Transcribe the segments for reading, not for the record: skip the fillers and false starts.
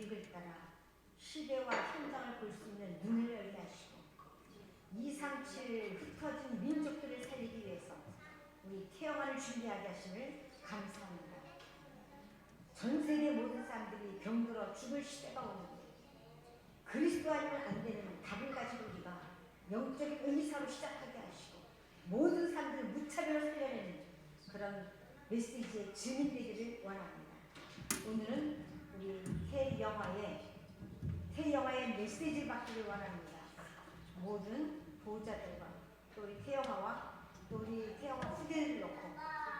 계획을 따라 시대와 현장을 볼 수 있는 눈을 열게 하시고 237 흩어진 민족들을 살리기 위해서 우리 태영아를 준비하게 하심을 감사합니다. 전 세계 모든 사람들이 병들어 죽을 시대가 오는데 그리스도 아니면 안 되는 답을 가지고 우리가 영적인 의사로 시작하게 하시고 모든 사람들을 무차별로 살려내는 그런 메시지의 증인되기를 원합니다. 오늘은 우리 태영아의 메시지를 받기를 원합니다. 모든 보호자들과 또 우리 태영아와 또 우리 태영아 후대를 놓고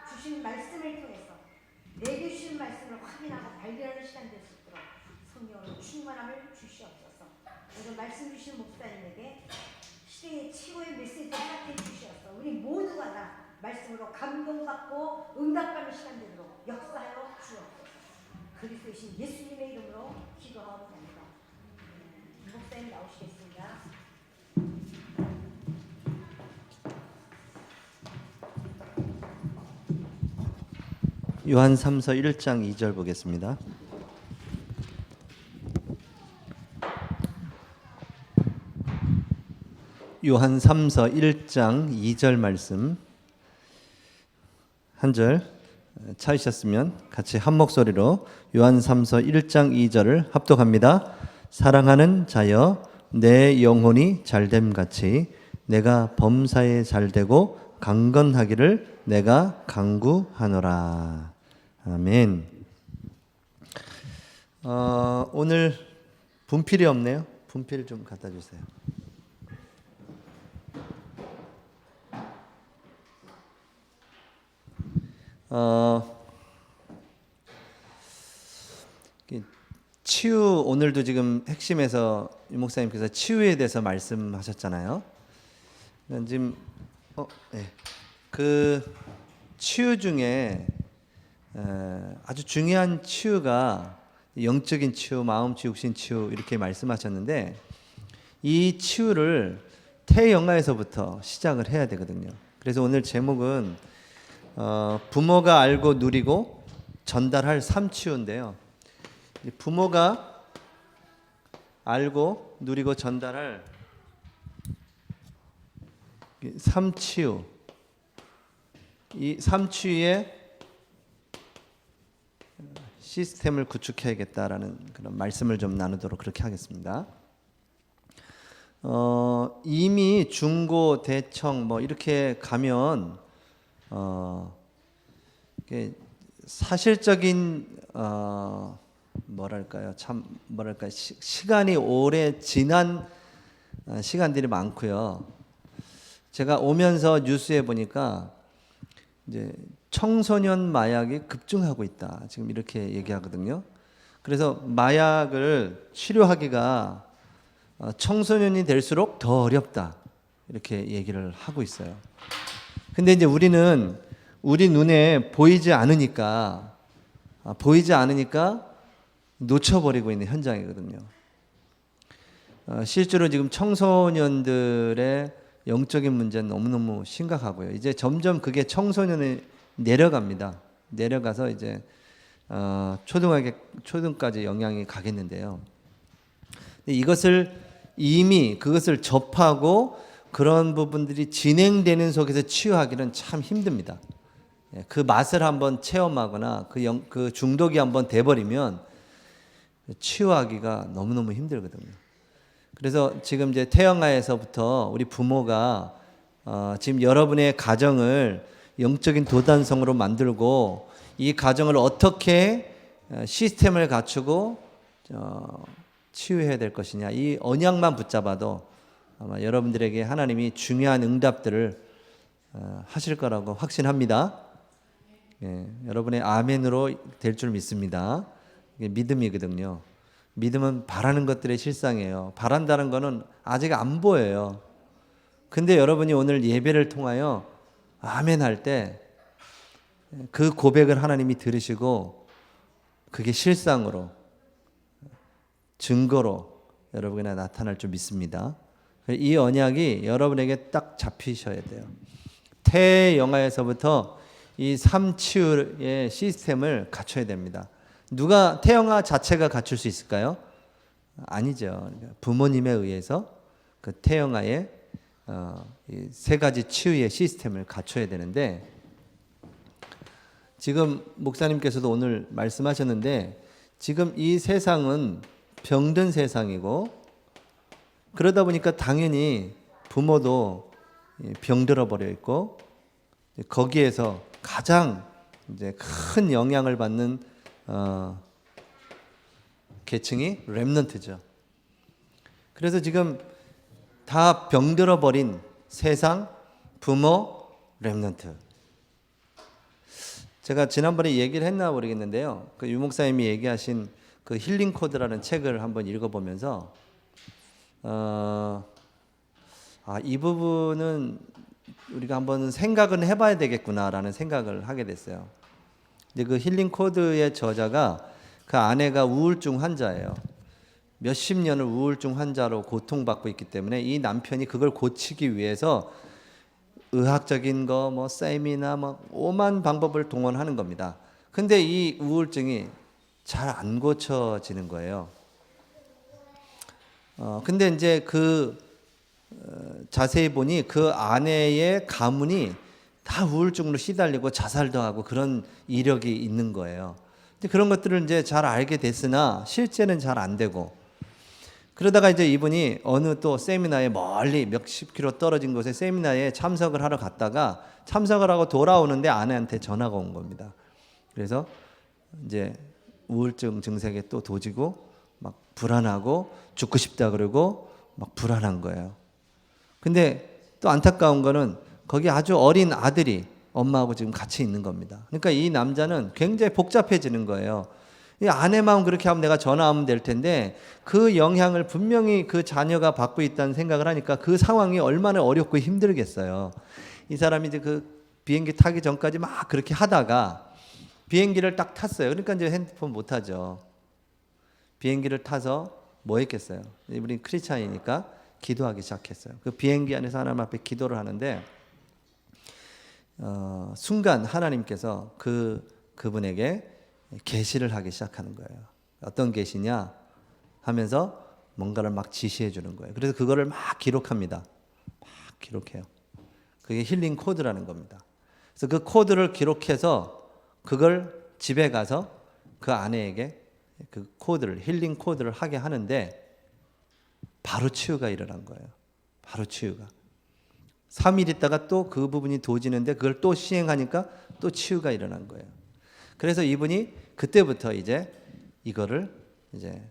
주신 말씀을 통해서 내게 주신 말씀을 확인하고 발견하는 시간 될 수 있도록 성령으로 충만함을 주시옵소서. 오늘 말씀 주신 목사님에게 시대의 최고의 메시지를 허락해 주시옵소서. 우리 모두가 다 말씀으로 감동받고 응답받는 시간 되도록 역사하여 주옵소서. 그리스도이신 예수님의 이름으로 기도하옵나이다. 목사님 나오시겠습니다. 요한 3서 1장 2절 보겠습니다. 요한 3서 1장 2절 말씀 한 절 찾으셨으면 같이 한 목소리로 요한 3서 1장 2절을 합독합니다. 사랑하는 자여 내 영혼이 잘됨 같이 내가 범사에 잘되고 강건하기를 내가 간구하노라. 아멘. 오늘 분필이 없네요. 분필 좀 갖다 주세요. 치유, 오늘도 지금 핵심에서 유 목사님께서 치유에 대해서 말씀하셨잖아요. 지금 네. 그 치유 중에 아주 중요한 치유가 영적인 치유, 마음 치유, 육신 치유 이렇게 말씀하셨는데 이 치유를 태영아에서부터 시작을 해야 되거든요. 그래서 오늘 제목은 부모가 알고 누리고 전달할 삶치유인데요. 부모가 알고 누리고 전달할 삶치유, 이 삶치유의 시스템을 구축해야겠다라는 그런 말씀을 좀 나누도록 그렇게 하겠습니다. 이미 중고, 대청 뭐 이렇게 가면 사실적인 시간이 오래 지난 시간들이 많고요. 제가 오면서 뉴스에 보니까 이제 청소년 마약이 급증하고 있다. 지금 이렇게 얘기하거든요. 그래서 마약을 치료하기가 청소년이 될수록 더 어렵다. 이렇게 얘기를 하고 있어요. 근데 이제 우리는 우리 눈에 보이지 않으니까 놓쳐버리고 있는 현장이거든요. 실제로 지금 청소년들의 영적인 문제는 너무너무 심각하고요. 이제 점점 그게 청소년에 내려갑니다. 내려가서 이제 초등까지 영향이 가겠는데요. 이미 그것을 접하고 그런 부분들이 진행되는 속에서 치유하기는 참 힘듭니다. 그 맛을 한번 체험하거나 그 중독이 한번 돼버리면 치유하기가 너무너무 힘들거든요. 그래서 지금 이제 태영아에서부터 우리 부모가 지금 여러분의 가정을 영적인 도단성으로 만들고 이 가정을 어떻게 시스템을 갖추고 치유해야 될 것이냐, 이 언약만 붙잡아도 아마 여러분들에게 하나님이 중요한 응답들을 하실 거라고 확신합니다. 예, 여러분의 아멘으로 될 줄 믿습니다. 이게 믿음이거든요. 믿음은 바라는 것들의 실상이에요. 바란다는 거는 아직 안 보여요. 근데 여러분이 오늘 예배를 통하여 아멘 할 때 그 고백을 하나님이 들으시고 그게 실상으로 증거로 여러분에게 나타날 줄 믿습니다. 이 언약이 여러분에게 딱 잡히셔야 돼요. 태영아에서부터 이 삶치유의 시스템을 갖춰야 됩니다. 누가 태영아 자체가 갖출 수 있을까요? 아니죠. 부모님에 의해서 그 태영아의 이 세 가지 치유의 시스템을 갖춰야 되는데, 지금 목사님께서도 오늘 말씀하셨는데, 지금 이 세상은 병든 세상이고, 그러다 보니까 당연히 부모도 병들어 버려 있고, 거기에서 가장 이제 큰 영향을 받는 계층이 렘넌트죠. 그래서 지금 다 병들어 버린 세상, 부모, 렘넌트. 제가 지난번에 얘기를 했나 모르겠는데요. 그 유목사님이 얘기하신 그 힐링 코드라는 책을 한번 읽어보면서 이 부분은 우리가 한번 생각은 해봐야 되겠구나라는 생각을 하게 됐어요. 근데 그 힐링 코드의 저자가 그 아내가 우울증 환자예요. 몇십 년을 우울증 환자로 고통받고 있기 때문에 이 남편이 그걸 고치기 위해서 의학적인 거, 뭐 세미나, 뭐 오만 방법을 동원하는 겁니다. 근데 이 우울증이 잘 안 고쳐지는 거예요. 근데 이제 자세히 보니 그 아내의 가문이 다 우울증으로 시달리고 자살도 하고 그런 이력이 있는 거예요. 근데 그런 것들을 이제 잘 알게 됐으나 실제는 잘 안 되고, 그러다가 이제 이분이 어느 또 세미나에 멀리 몇십 킬로 떨어진 곳에 세미나에 참석을 하러 갔다가 참석을 하고 돌아오는데 아내한테 전화가 온 겁니다. 그래서 이제 우울증 증세에 또 도지고 막 불안하고 죽고 싶다 그러고 막 불안한 거예요. 근데 또 안타까운 거는 거기 아주 어린 아들이 엄마하고 지금 같이 있는 겁니다. 그러니까 이 남자는 굉장히 복잡해지는 거예요. 이 아내 마음 그렇게 하면 내가 전화하면 될 텐데 그 영향을 분명히 그 자녀가 받고 있다는 생각을 하니까 그 상황이 얼마나 어렵고 힘들겠어요. 이 사람이 이제 그 비행기 타기 전까지 막 그렇게 하다가 비행기를 딱 탔어요. 그러니까 이제 핸드폰 못 하죠. 비행기를 타서 뭐 했겠어요? 우리 크리스찬이니까 기도하기 시작했어요. 그 비행기 안에서 하나님 앞에 기도를 하는데 순간 하나님께서 그분에게 계시를 하기 시작하는 거예요. 어떤 계시냐 하면서 뭔가를 막 지시해 주는 거예요. 그래서 그거를 막 기록합니다. 막 기록해요. 그게 힐링 코드라는 겁니다. 그래서 그 코드를 기록해서 그걸 집에 가서 그 아내에게 그 코드를, 힐링 코드를 하게 하는데 바로 치유가 일어난 거예요. 바로 치유가. 3일 있다가 또 그 부분이 도지는데 그걸 또 시행하니까 또 치유가 일어난 거예요. 그래서 이분이 그때부터 이제 이거를 이제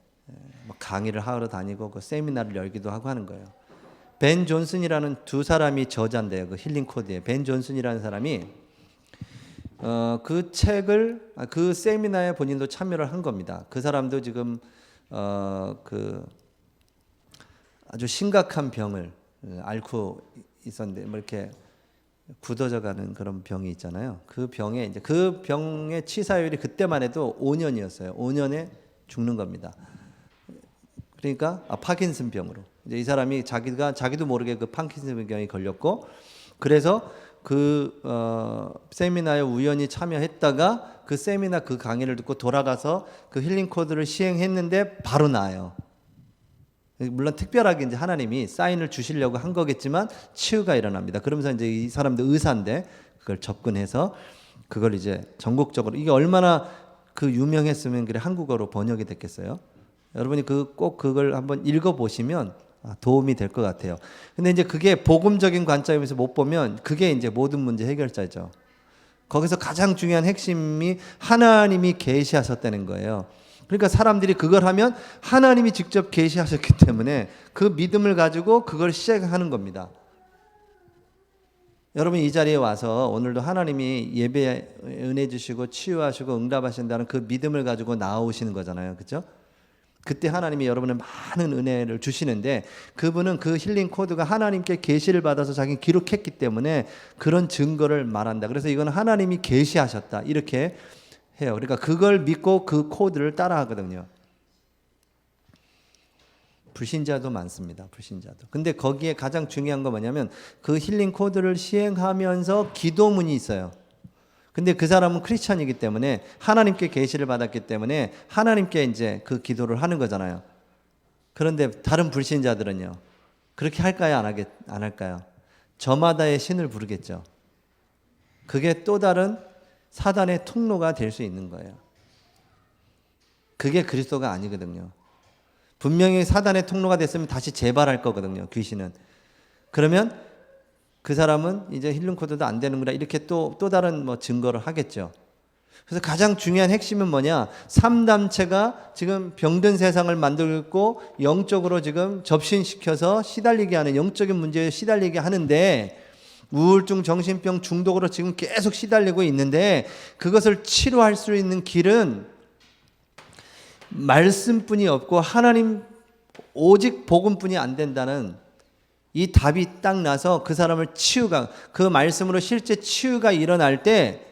강의를 하러 다니고 그 세미나를 열기도 하고 하는 거예요. 벤 존슨이라는 두 사람이 저자인데요. 그 힐링 코드에 벤 존슨이라는 사람이 그 책을 그 세미나에 본인도 참여를 한 겁니다. 그 사람도 지금 그 아주 심각한 병을 앓고 있었는데 뭐 이렇게 굳어져가는 그런 병이 있잖아요. 그 병에 이제 그 병의 치사율이 그때만 해도 5년이었어요. 5년에 죽는 겁니다. 그러니까 파킨슨 병으로 이제 이 사람이 자기도 모르게 그 파킨슨 병에 걸렸고, 그래서 그 세미나에 우연히 참여했다가 그 세미나 그 강의를 듣고 돌아가서 그 힐링 코드를 시행했는데 바로 나아요. 물론 특별하게 이제 하나님이 사인을 주시려고 한 거겠지만 치유가 일어납니다. 그러면서 이제 이 사람도 의사인데 그걸 접근해서 그걸 이제 전국적으로, 이게 얼마나 그 유명했으면 그래 한국어로 번역이 됐겠어요. 여러분이 꼭 그걸 한번 읽어 보시면 도움이 될 것 같아요. 근데 이제 그게 복음적인 관점에서 못 보면 그게 이제 모든 문제 해결자죠. 거기서 가장 중요한 핵심이 하나님이 계시하셨다는 거예요. 그러니까 사람들이 그걸 하면 하나님이 직접 계시하셨기 때문에 그 믿음을 가지고 그걸 시작하는 겁니다. 여러분 이 자리에 와서 오늘도 하나님이 예배에 은혜 주시고 치유하시고 응답하신다는 그 믿음을 가지고 나오시는 거잖아요. 그렇죠? 그때 하나님이 여러분의 많은 은혜를 주시는데 그분은 그 힐링 코드가 하나님께 계시를 받아서 자기 기록했기 때문에 그런 증거를 말한다. 그래서 이건 하나님이 계시하셨다 이렇게 해요. 그러니까 그걸 믿고 그 코드를 따라하거든요. 불신자도 많습니다. 불신자도. 근데 거기에 가장 중요한 거 뭐냐면 그 힐링 코드를 시행하면서 기도문이 있어요. 근데 그 사람은 크리스찬이기 때문에 하나님께 계시를 받았기 때문에 하나님께 이제 그 기도를 하는 거잖아요. 그런데 다른 불신자들은요. 그렇게 할까요? 안 할까요? 저마다의 신을 부르겠죠. 그게 또 다른 사단의 통로가 될 수 있는 거예요. 그게 그리스도가 아니거든요. 분명히 사단의 통로가 됐으면 다시 재발할 거거든요. 귀신은. 그러면 그 사람은 이제 힐링 코드도 안 되는구나 이렇게 또 다른 뭐 증거를 하겠죠. 그래서 가장 중요한 핵심은 뭐냐? 3단체가 지금 병든 세상을 만들고 있고 영적으로 지금 접신시켜서 시달리게 하는 영적인 문제에 시달리게 하는데 우울증, 정신병 중독으로 지금 계속 시달리고 있는데 그것을 치료할 수 있는 길은 말씀뿐이 없고 하나님 오직 복음뿐이 안 된다는 이 답이 딱 나서 그 사람을 그 말씀으로 실제 치유가 일어날 때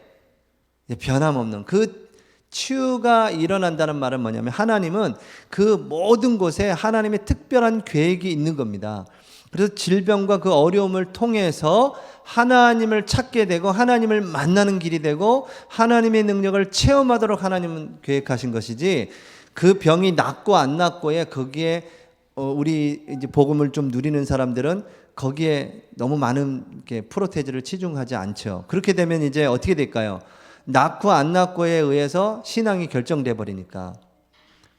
변함없는 그 치유가 일어난다는 말은 뭐냐면 하나님은 그 모든 곳에 하나님의 특별한 계획이 있는 겁니다. 그래서 질병과 그 어려움을 통해서 하나님을 찾게 되고 하나님을 만나는 길이 되고 하나님의 능력을 체험하도록 하나님은 계획하신 것이지 그 병이 낫고 안 낫고에 거기에 우리 이제 복음을 좀 누리는 사람들은 거기에 너무 많은 프로테즈를 치중하지 않죠. 그렇게 되면 이제 어떻게 될까요? 낫고 안 낫고에 의해서 신앙이 결정돼 버리니까.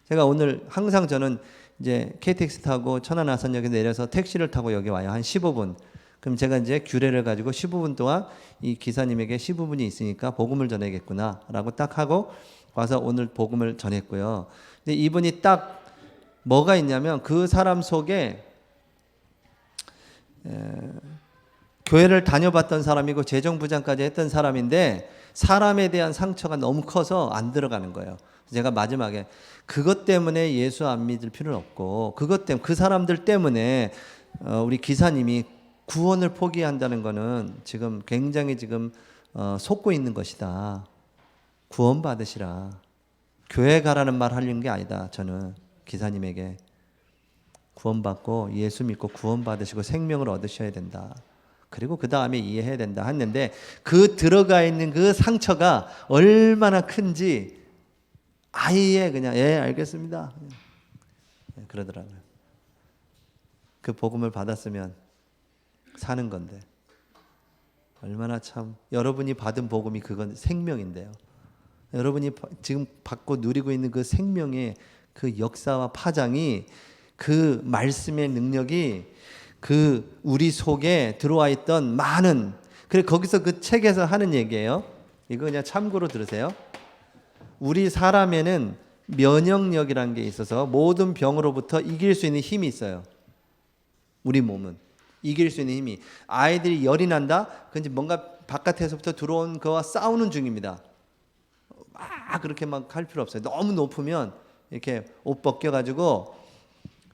제가 오늘 항상 저는 이제 KTX 타고 천안아산역에 내려서 택시를 타고 여기 와요. 한 15분. 그럼 제가 이제 규례를 가지고 15분 동안 이 기사님에게 15분이 있으니까 복음을 전해야겠구나라고 딱 하고 와서 오늘 복음을 전했고요. 근데 이분이 딱 뭐가 있냐면 그 사람 속에 교회를 다녀봤던 사람이고 재정부장까지 했던 사람인데 사람에 대한 상처가 너무 커서 안 들어가는 거예요. 제가 마지막에 그것 때문에 예수 안 믿을 필요는 없고 그것 때문에 그 사람들 때문에 우리 기사님이 구원을 포기한다는 거는 지금 굉장히 지금 속고 있는 것이다. 구원 받으시라. 교회 가라는 말 하려는 게 아니다. 저는 기사님에게 구원받고 예수 믿고 구원받으시고 생명을 얻으셔야 된다. 그리고 그 다음에 이해해야 된다 했는데 그 들어가 있는 그 상처가 얼마나 큰지 아예 그냥 알겠습니다. 그러더라고요. 그 복음을 받았으면 사는 건데 얼마나 참 여러분이 받은 복음이 그건 생명인데요. 여러분이 지금 받고 누리고 있는 그 생명의 그 역사와 파장이 그 말씀의 능력이 그 우리 속에 들어와 있던 많은 그래 거기서 그 책에서 하는 얘기예요. 이거 그냥 참고로 들으세요. 우리 사람에는 면역력이라는 게 있어서 모든 병으로부터 이길 수 있는 힘이 있어요. 우리 몸은 이길 수 있는 힘이 아이들이 열이 난다. 그런지 뭔가 바깥에서부터 들어온 거와 싸우는 중입니다. 막 그렇게 막 할 필요 없어요. 너무 높으면 이렇게 옷 벗겨가지고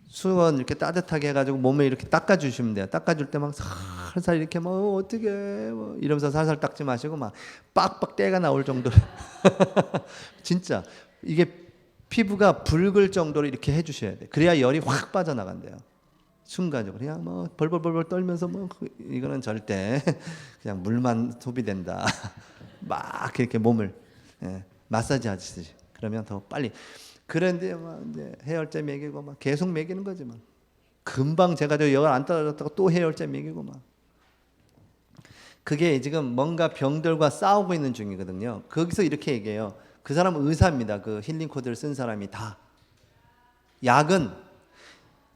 수건 이렇게 따뜻하게 해가지고 몸에 이렇게 닦아주시면 돼요. 닦아줄 때 막 살살 이렇게 뭐 어떻게 뭐 이러면서 살살 닦지 마시고 막 빡빡 때가 나올 정도로 진짜 이게 피부가 붉을 정도로 이렇게 해주셔야 돼. 그래야 열이 확 빠져나간대요. 순간적으로 그냥 뭐 벌벌벌벌 떨면서 뭐 이거는 절대 그냥 물만 소비된다. 막 이렇게 몸을 마사지 하듯이 그러면 더 빨리. 그런데 막 이제 해열제 먹이고 막 계속 먹이는 거지 막. 금방 제가 저 열 안 떨어졌다고 또 해열제 먹이고 막. 그게 지금 뭔가 병들과 싸우고 있는 중이거든요. 거기서 이렇게 얘기해요. 그 사람은 의사입니다. 그 힐링 코드를 쓴 사람이 다. 약은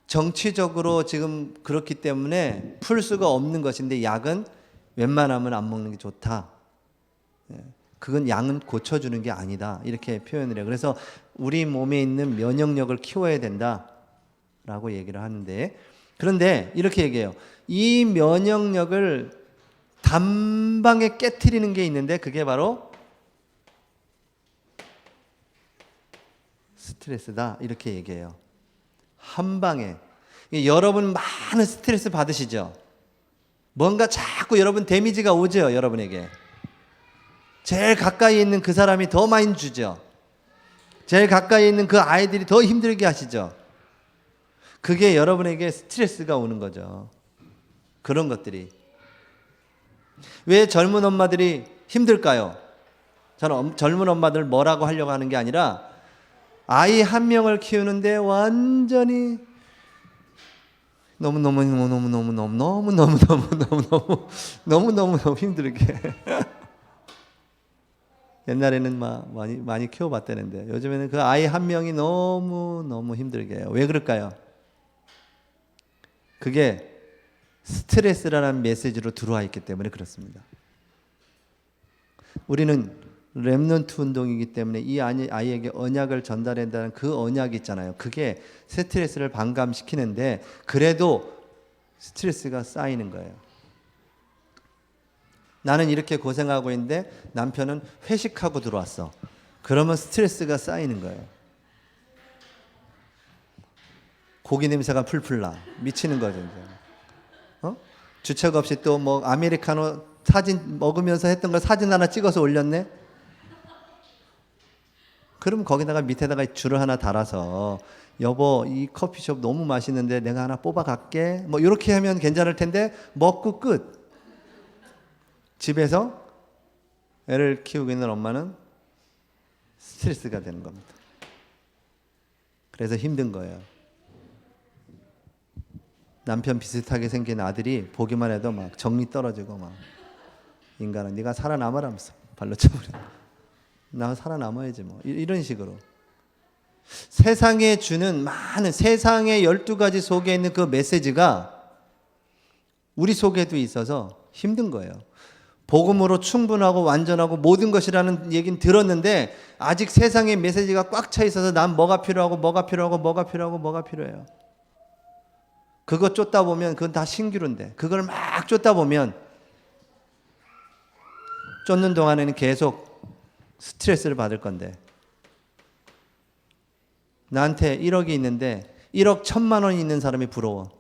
정치적으로 지금 그렇기 때문에 풀 수가 없는 것인데 약은 웬만하면 안 먹는 게 좋다. 그건 양은 고쳐주는 게 아니다. 이렇게 표현을 해요. 그래서 우리 몸에 있는 면역력을 키워야 된다라고 얘기를 하는데 그런데 이렇게 얘기해요. 이 면역력을 단방에 깨트리는 게 있는데 그게 바로 스트레스다. 이렇게 얘기해요. 한 방에. 여러분 많은 스트레스 받으시죠? 뭔가 자꾸 여러분 데미지가 오죠? 여러분에게. 제일 가까이 있는 그 사람이 더 많이 주죠. 제일 가까이 있는 그 아이들이 더 힘들게 하시죠. 그게 여러분에게 스트레스가 오는 거죠. 그런 것들이. 왜 젊은 엄마들이 힘들까요? 저는 젊은 엄마들 뭐라고 하려고 하는 게 아니라 아이 한 명을 키우는데 완전히 너무 힘들게 옛날에는 막 많이 키워봤다는데 요즘에는 그 아이 한 명이 너무 힘들게 해요. 왜 그럴까요? 그게 스트레스라는 메시지로 들어와 있기 때문에 그렇습니다. 우리는 렘넌트 운동이기 때문에 이 아이에게 언약을 전달한다는 그 언약이 있잖아요. 그게 스트레스를 반감시키는데 그래도 스트레스가 쌓이는 거예요. 나는 이렇게 고생하고 있는데 남편은 회식하고 들어왔어. 그러면 스트레스가 쌓이는 거예요. 고기 냄새가 풀풀 나. 미치는 거죠. 이제. 주책 없이 또 뭐 아메리카노 사진 먹으면서 했던 걸 사진 하나 찍어서 올렸네? 그럼 거기다가 밑에다가 줄을 하나 달아서 여보 이 커피숍 너무 맛있는데 내가 하나 뽑아갈게. 뭐 이렇게 하면 괜찮을 텐데 먹고 끝. 집에서 애를 키우고 있는 엄마는 스트레스가 되는 겁니다. 그래서 힘든 거예요. 남편 비슷하게 생긴 아들이 보기만 해도 막 정이 떨어지고 막 인간아 네가 살아남아라면서 발로 쳐버려. 나 살아남아야지 뭐 이런 식으로 세상에 주는 많은 세상의 12가지 속에 있는 그 메시지가 우리 속에도 있어서 힘든 거예요. 복음으로 충분하고 완전하고 모든 것이라는 얘기는 들었는데 아직 세상의 메시지가 꽉 차 있어서 난 뭐가 필요하고 뭐가 필요해요. 그거 쫓다 보면 그건 다 신기루인데 그걸 막 쫓다 보면 쫓는 동안에는 계속 스트레스를 받을 건데 나한테 1억이 있는데 1억 1,000만 원이 있는 사람이 부러워.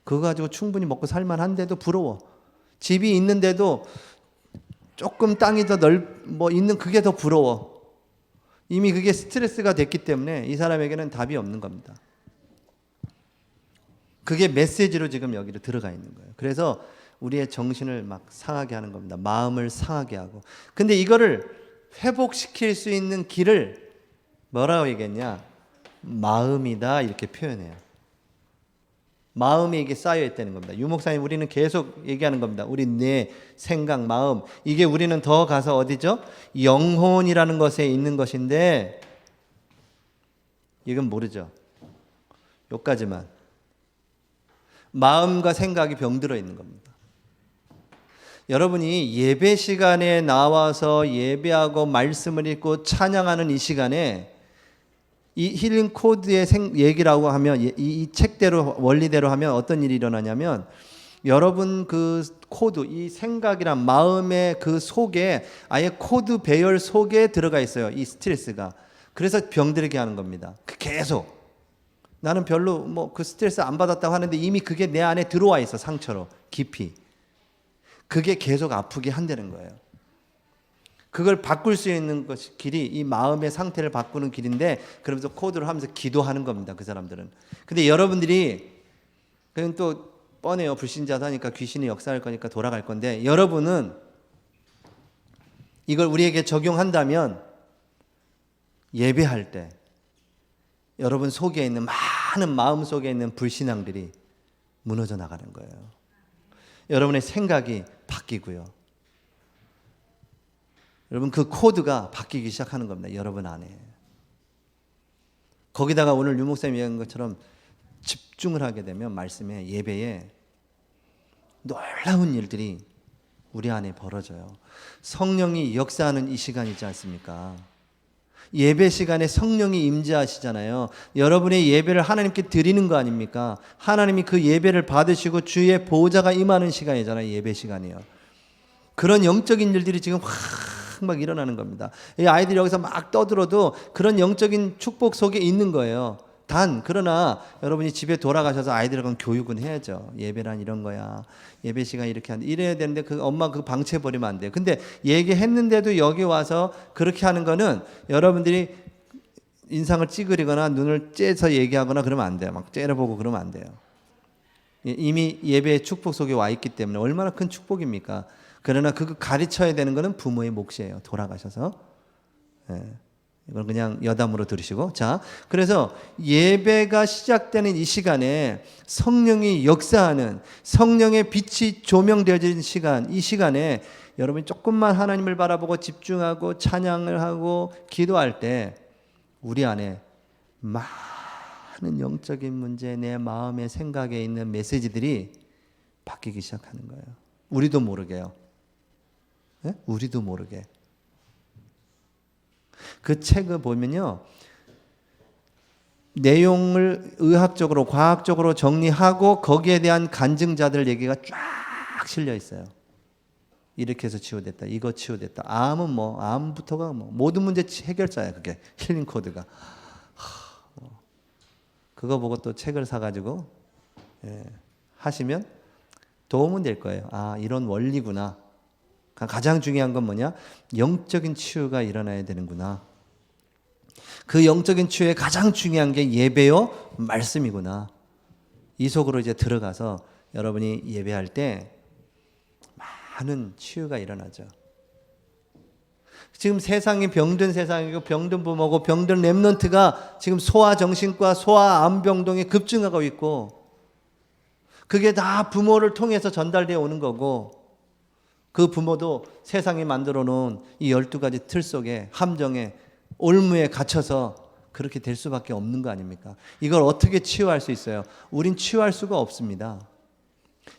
그거 가지고 충분히 먹고 살만한데도 부러워. 집이 있는데도 조금 땅이 더 있는 그게 더 부러워. 이미 그게 스트레스가 됐기 때문에 이 사람에게는 답이 없는 겁니다. 그게 메시지로 지금 여기로 들어가 있는 거예요. 그래서 우리의 정신을 막 상하게 하는 겁니다. 마음을 상하게 하고. 근데 이거를 회복시킬 수 있는 길을 뭐라고 얘기했냐? 마음이다 이렇게 표현해요. 마음이 이게 쌓여 있다는 겁니다. 유목사님 우리는 계속 얘기하는 겁니다. 우리 뇌, 생각, 마음 이게 우리는 더 가서 어디죠? 영혼이라는 것에 있는 것인데 이건 모르죠. 여기까지만. 마음과 생각이 병들어 있는 겁니다. 여러분이 예배 시간에 나와서 예배하고 말씀을 읽고 찬양하는 이 시간에 이 힐링 코드의 얘기라고 하면 이 책대로 원리대로 하면 어떤 일이 일어나냐면 여러분 그 코드 이 생각이란 마음의 그 속에 아예 코드 배열 속에 들어가 있어요. 이 스트레스가. 그래서 병들게 하는 겁니다. 계속 나는 별로 뭐 그 스트레스 안 받았다고 하는데 이미 그게 내 안에 들어와 있어. 상처로 깊이. 그게 계속 아프게 한다는 거예요. 그걸 바꿀 수 있는 것이 길이 이 마음의 상태를 바꾸는 길인데 그러면서 코드를 하면서 기도하는 겁니다. 그 사람들은. 근데 여러분들이 그건 또 뻔해요. 불신자다니까 귀신이 역사할 거니까 돌아갈 건데 여러분은 이걸 우리에게 적용한다면 예배할 때 여러분 속에 있는 많은 마음 속에 있는 불신앙들이 무너져 나가는 거예요. 여러분의 생각이 바뀌고요. 여러분 그 코드가 바뀌기 시작하는 겁니다. 여러분 안에. 거기다가 오늘 유목사님이 얘기한 것처럼 집중을 하게 되면 말씀에 예배에 놀라운 일들이 우리 안에 벌어져요. 성령이 역사하는 이 시간이지 않습니까? 예배 시간에 성령이 임재하시잖아요. 여러분의 예배를 하나님께 드리는 거 아닙니까? 하나님이 그 예배를 받으시고 주의 보호자가 임하는 시간이잖아요. 예배 시간이요. 그런 영적인 일들이 지금 막 일어나는 겁니다. 이 아이들이 여기서 막 떠들어도 그런 영적인 축복 속에 있는 거예요. 그러나 여러분이 집에 돌아가셔서 아이들하고는 교육은 해야죠. 예배란 이런 거야. 예배 시간 이렇게 이래야 되는데 그 엄마 그 방치해 버리면 안 돼요. 근데 얘기했는데도 여기 와서 그렇게 하는 거는 여러분들이 인상을 찌그리거나 눈을 째서 얘기하거나 그러면 안 돼요. 막 째려보고 그러면 안 돼요. 이미 예배의 축복 속에 와 있기 때문에 얼마나 큰 축복입니까? 그러나 그거 가르쳐야 되는 것은 부모의 몫이에요. 돌아가셔서. 예. 이걸 그냥 여담으로 들으시고. 자, 그래서 예배가 시작되는 이 시간에 성령이 역사하는, 성령의 빛이 조명되어지는 시간, 이 시간에 여러분이 조금만 하나님을 바라보고 집중하고 찬양을 하고 기도할 때 우리 안에 많은 영적인 문제, 내 마음의 생각에 있는 메시지들이 바뀌기 시작하는 거예요. 우리도 모르게요. 네? 우리도 모르게. 그 책을 보면요, 내용을 의학적으로, 과학적으로 정리하고 거기에 대한 간증자들 얘기가 쫙 실려 있어요. 이렇게 해서 치유됐다, 이거 치유됐다. 암부터가 모든 문제 해결자야. 그게 힐링 코드가. 그거 보고 또 책을 사가지고 하시면 도움은 될 거예요. 아, 이런 원리구나. 가장 중요한 건 뭐냐? 영적인 치유가 일어나야 되는구나. 그 영적인 치유의 가장 중요한 게 예배요, 말씀이구나. 이 속으로 이제 들어가서 여러분이 예배할 때 많은 치유가 일어나죠. 지금 세상이 병든 세상이고 병든 부모고 병든 렘넌트가 지금 소아정신과, 소아암병동에 급증하고 있고, 그게 다 부모를 통해서 전달되어 오는 거고, 그 부모도 세상이 만들어 놓은 이 12가지 틀 속에, 함정에, 올무에 갇혀서 그렇게 될 수밖에 없는 거 아닙니까? 이걸 어떻게 치유할 수 있어요? 우린 치유할 수가 없습니다.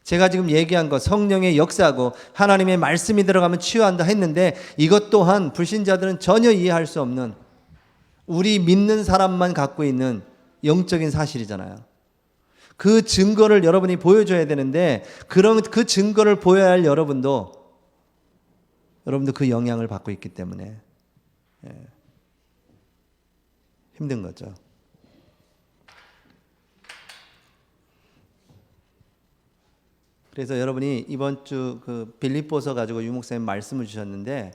제가 지금 얘기한 거, 성령의 역사하고 하나님의 말씀이 들어가면 치유한다 했는데, 이것 또한 불신자들은 전혀 이해할 수 없는, 우리 믿는 사람만 갖고 있는 영적인 사실이잖아요. 그 증거를 여러분이 보여줘야 되는데, 그런 그 증거를 보여야 할 여러분도 그 영향을 받고 있기 때문에 힘든 거죠. 그래서 여러분이 이번 주 그 빌립보서 가지고 유 목사님 말씀을 주셨는데,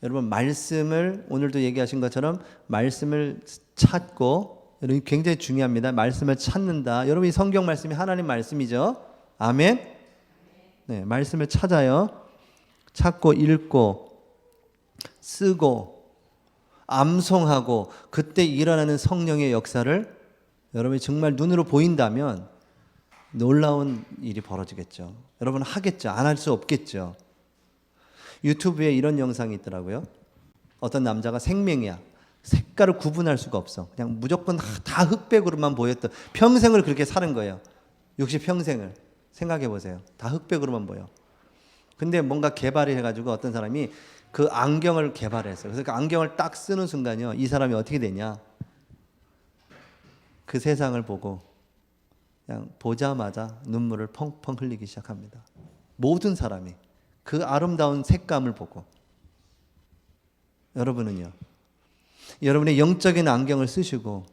여러분 말씀을, 오늘도 얘기하신 것처럼 말씀을 찾고, 여러분 굉장히 중요합니다. 말씀을 찾는다. 여러분이 성경 말씀이 하나님 말씀이죠. 아멘. 네, 말씀을 찾아요. 찾고 읽고 쓰고 암송하고, 그때 일어나는 성령의 역사를 여러분이 정말 눈으로 보인다면 놀라운 일이 벌어지겠죠. 여러분 하겠죠. 안 할 수 없겠죠. 유튜브에 이런 영상이 있더라고요. 어떤 남자가 생명이야. 색깔을 구분할 수가 없어. 그냥 무조건 다 흑백으로만 보였던, 평생을 그렇게 사는 거예요. 60평생을. 생각해 보세요. 다 흑백으로만 보여. 근데 뭔가 개발을 해가지고 어떤 사람이 그 안경을 개발했어요. 그래서 그 안경을 딱 쓰는 순간요, 이 사람이 어떻게 되냐? 그 세상을 보고 그냥 보자마자 눈물을 펑펑 흘리기 시작합니다. 모든 사람이 그 아름다운 색감을 보고. 여러분은요? 여러분의 영적인 안경을 쓰시고,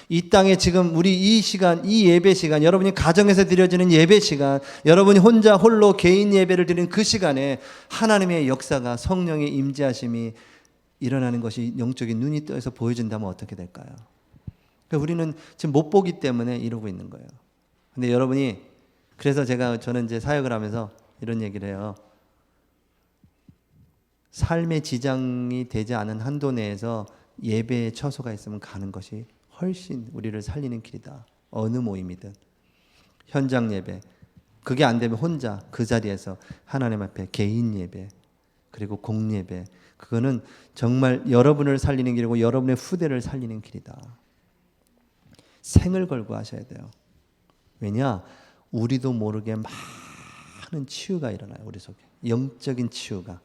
이 땅에 지금 우리 이 시간, 이 예배 시간, 여러분이 가정에서 드려지는 예배 시간, 여러분이 혼자 홀로 개인 예배를 드리는 그 시간에 하나님의 역사가, 성령의 임재하심이 일어나는 것이 영적인 눈이 떠서 보여진다면 어떻게 될까요? 그러니까 우리는 지금 못 보기 때문에 이러고 있는 거예요. 근데 여러분이, 그래서 저는 이제 사역을 하면서 이런 얘기를 해요. 삶의 지장이 되지 않은 한도 내에서 예배에 처소가 있으면 가는 것이 훨씬 우리를 살리는 길이다. 어느 모임이든. 현장 예배. 그게 안 되면 혼자 그 자리에서 하나님 앞에 개인 예배, 그리고 공예배. 그거는 정말 여러분을 살리는 길이고 여러분의 후대를 살리는 길이다. 생을 걸고 하셔야 돼요. 왜냐? 우리도 모르게 많은 치유가 일어나요. 우리 속에. 영적인 치유가.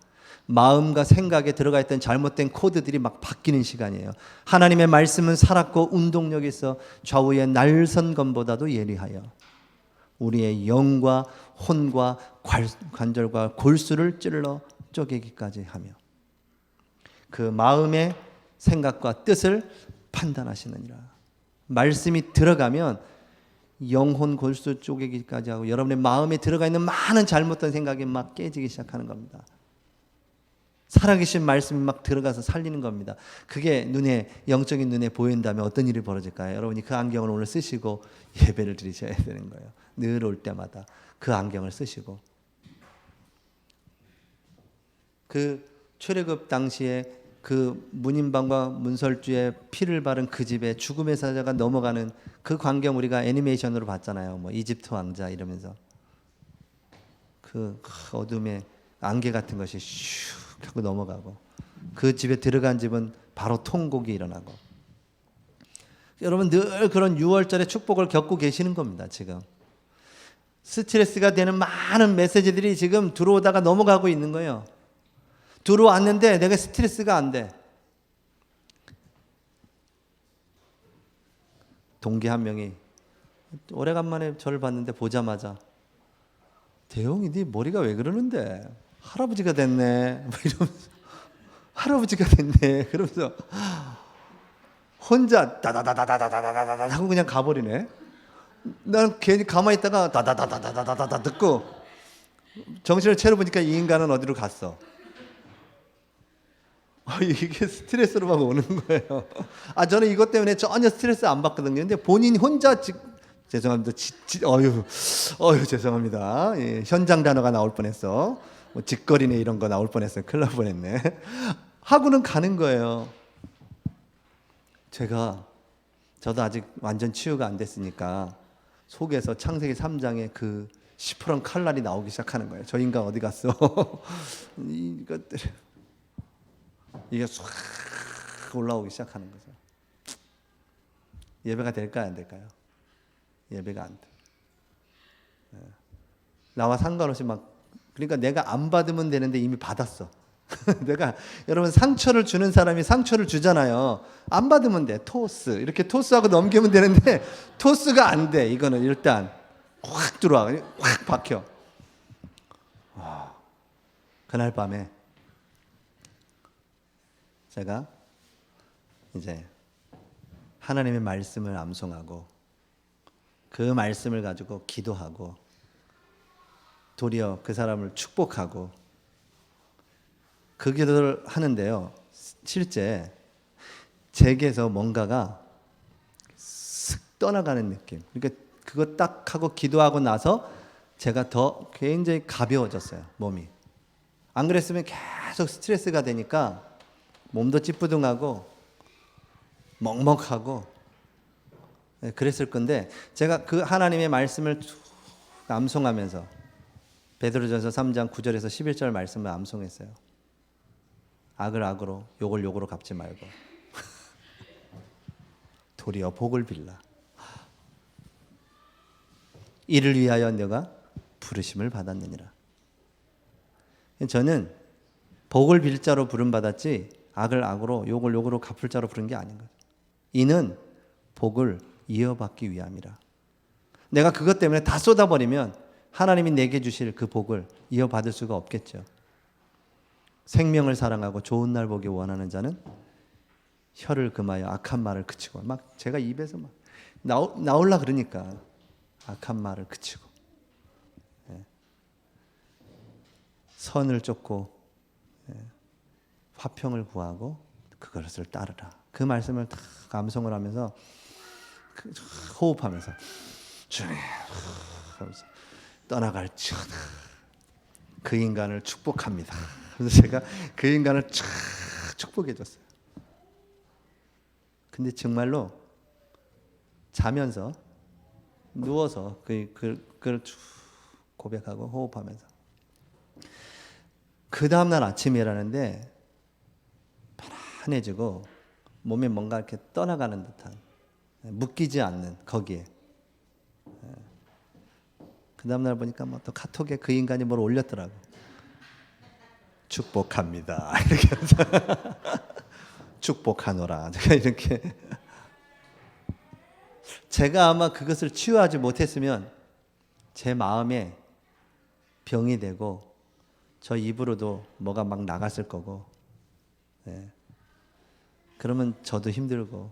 마음과 생각에 들어가 있던 잘못된 코드들이 막 바뀌는 시간이에요. 하나님의 말씀은 살았고 운동력이 있어 좌우의 날선검보다도 예리하여 우리의 영과 혼과 관절과 골수를 찔러 쪼개기까지 하며 그 마음의 생각과 뜻을 판단하시느니라. 말씀이 들어가면 영혼 골수 쪼개기까지 하고 여러분의 마음에 들어가 있는 많은 잘못된 생각이 막 깨지기 시작하는 겁니다. 살아계신 말씀이 막 들어가서 살리는 겁니다. 그게 영적인 눈에 보인다면 어떤 일이 벌어질까요? 여러분이 그 안경을 오늘 쓰시고 예배를 드리셔야 되는 거예요. 늘 올 때마다 그 안경을 쓰시고. 그 출애굽 당시에 그 문인방과 문설주의 피를 바른 그 집에 죽음의 사자가 넘어가는 그 광경 우리가 애니메이션으로 봤잖아요. 뭐 이집트 왕자 이러면서 그 어둠의 안개 같은 것이 슉 하고 넘어가고 그 집에 들어간 집은 바로 통곡이 일어나고. 여러분 늘 그런 6월절의 축복을 겪고 계시는 겁니다. 지금 스트레스가 되는 많은 메시지들이 지금 들어오다가 넘어가고 있는 거예요. 들어왔는데 내가 스트레스가 안 돼. 동기 한 명이 오래간만에 저를 봤는데 보자마자 대용이 네 머리가 왜 그러는데 할아버지가 됐네 뭐 이러면서 할아버지가 됐네 그러면서 혼자 다다다다다다다다다 하고 그냥 가버리네. 난 괜히 가만히 있다가 다다다다다다다다 듣고 정신을 차려보니까 이 인간은 어디로 갔어. 이게 스트레스로만 오는 거예요. 저는 이것 때문에 전혀 스트레스 안 받거든요. 근데 본인 혼자 죄송합니다. 죄송합니다. 예, 현장 단어가 나올 뻔했어. 뭐 짓거리네 이런 거 나올 뻔했어요. 큰일 날 뻔했네. 하고는 가는 거예요. 저도 아직 완전 치유가 안 됐으니까 속에서 창세기 3장에 그 시퍼런 칼날이 나오기 시작하는 거예요. 저 인간 어디 갔어? 이것들 이게 쑥 올라오기 시작하는 거죠. 예배가 될까요, 안 될까요? 예배가 안 돼. 나와 상관없이 그러니까 내가 안 받으면 되는데 이미 받았어. 내가 여러분 상처를 주는 사람이 상처를 주잖아요. 안 받으면 돼. 토스 이렇게 토스하고 넘기면 되는데 토스가 안 돼. 이거는 일단 확 들어와, 확 박혀. 그날 밤에 제가 이제 하나님의 말씀을 암송하고 그 말씀을 가지고 기도하고 도리어 그 사람을 축복하고 그 기도를 하는데요. 실제 제게서 뭔가가 쓱 떠나가는 느낌. 그러니까 그거 딱 하고 기도하고 나서 제가 더 굉장히 가벼워졌어요. 몸이. 안 그랬으면 계속 스트레스가 되니까 몸도 찌뿌둥하고 먹먹하고 그랬을 건데 제가 그 하나님의 말씀을 암송하면서 베드로전서 3장 9절에서 11절 말씀을 암송했어요. 악을 악으로 욕을 욕으로 갚지 말고 도리어 복을 빌라. 이를 위하여 너가 부르심을 받았느니라. 저는 복을 빌 자로 부름받았지 악을 악으로 욕을 욕으로 갚을 자로 부른 게 아닌 거죠. 이는 복을 이어받기 위함이라. 내가 그것 때문에 다 쏟아버리면 하나님이 내게 주실 그 복을 이어받을 수가 없겠죠. 생명을 사랑하고 좋은 날 보기 원하는 자는 혀를 금하여 악한 말을 그치고 제가 입에서 나올라 그러니까 악한 말을 그치고 선을 쫓고 화평을 구하고 그것을 따르라. 그 말씀을 다 암송을 하면서 호흡하면서 주님 하면서 떠나갈지어다 그 인간을 축복합니다. 그래서 제가 그 인간을 축복해 줬어요. 근데 정말로 자면서 누워서 그걸 쭉 고백하고 호흡하면서 그 다음날 아침에 일하는데 편안해지고 몸에 뭔가 이렇게 떠나가는 듯한 묶이지 않는 거기에 그 다음날 보니까 또 카톡에 그 인간이 뭘 올렸더라고. 축복합니다. 이렇게 해서 축복하노라. 제가 이렇게 제가 아마 그것을 치유하지 못했으면 제 마음에 병이 되고 저 입으로도 뭐가 막 나갔을 거고 그러면 저도 힘들고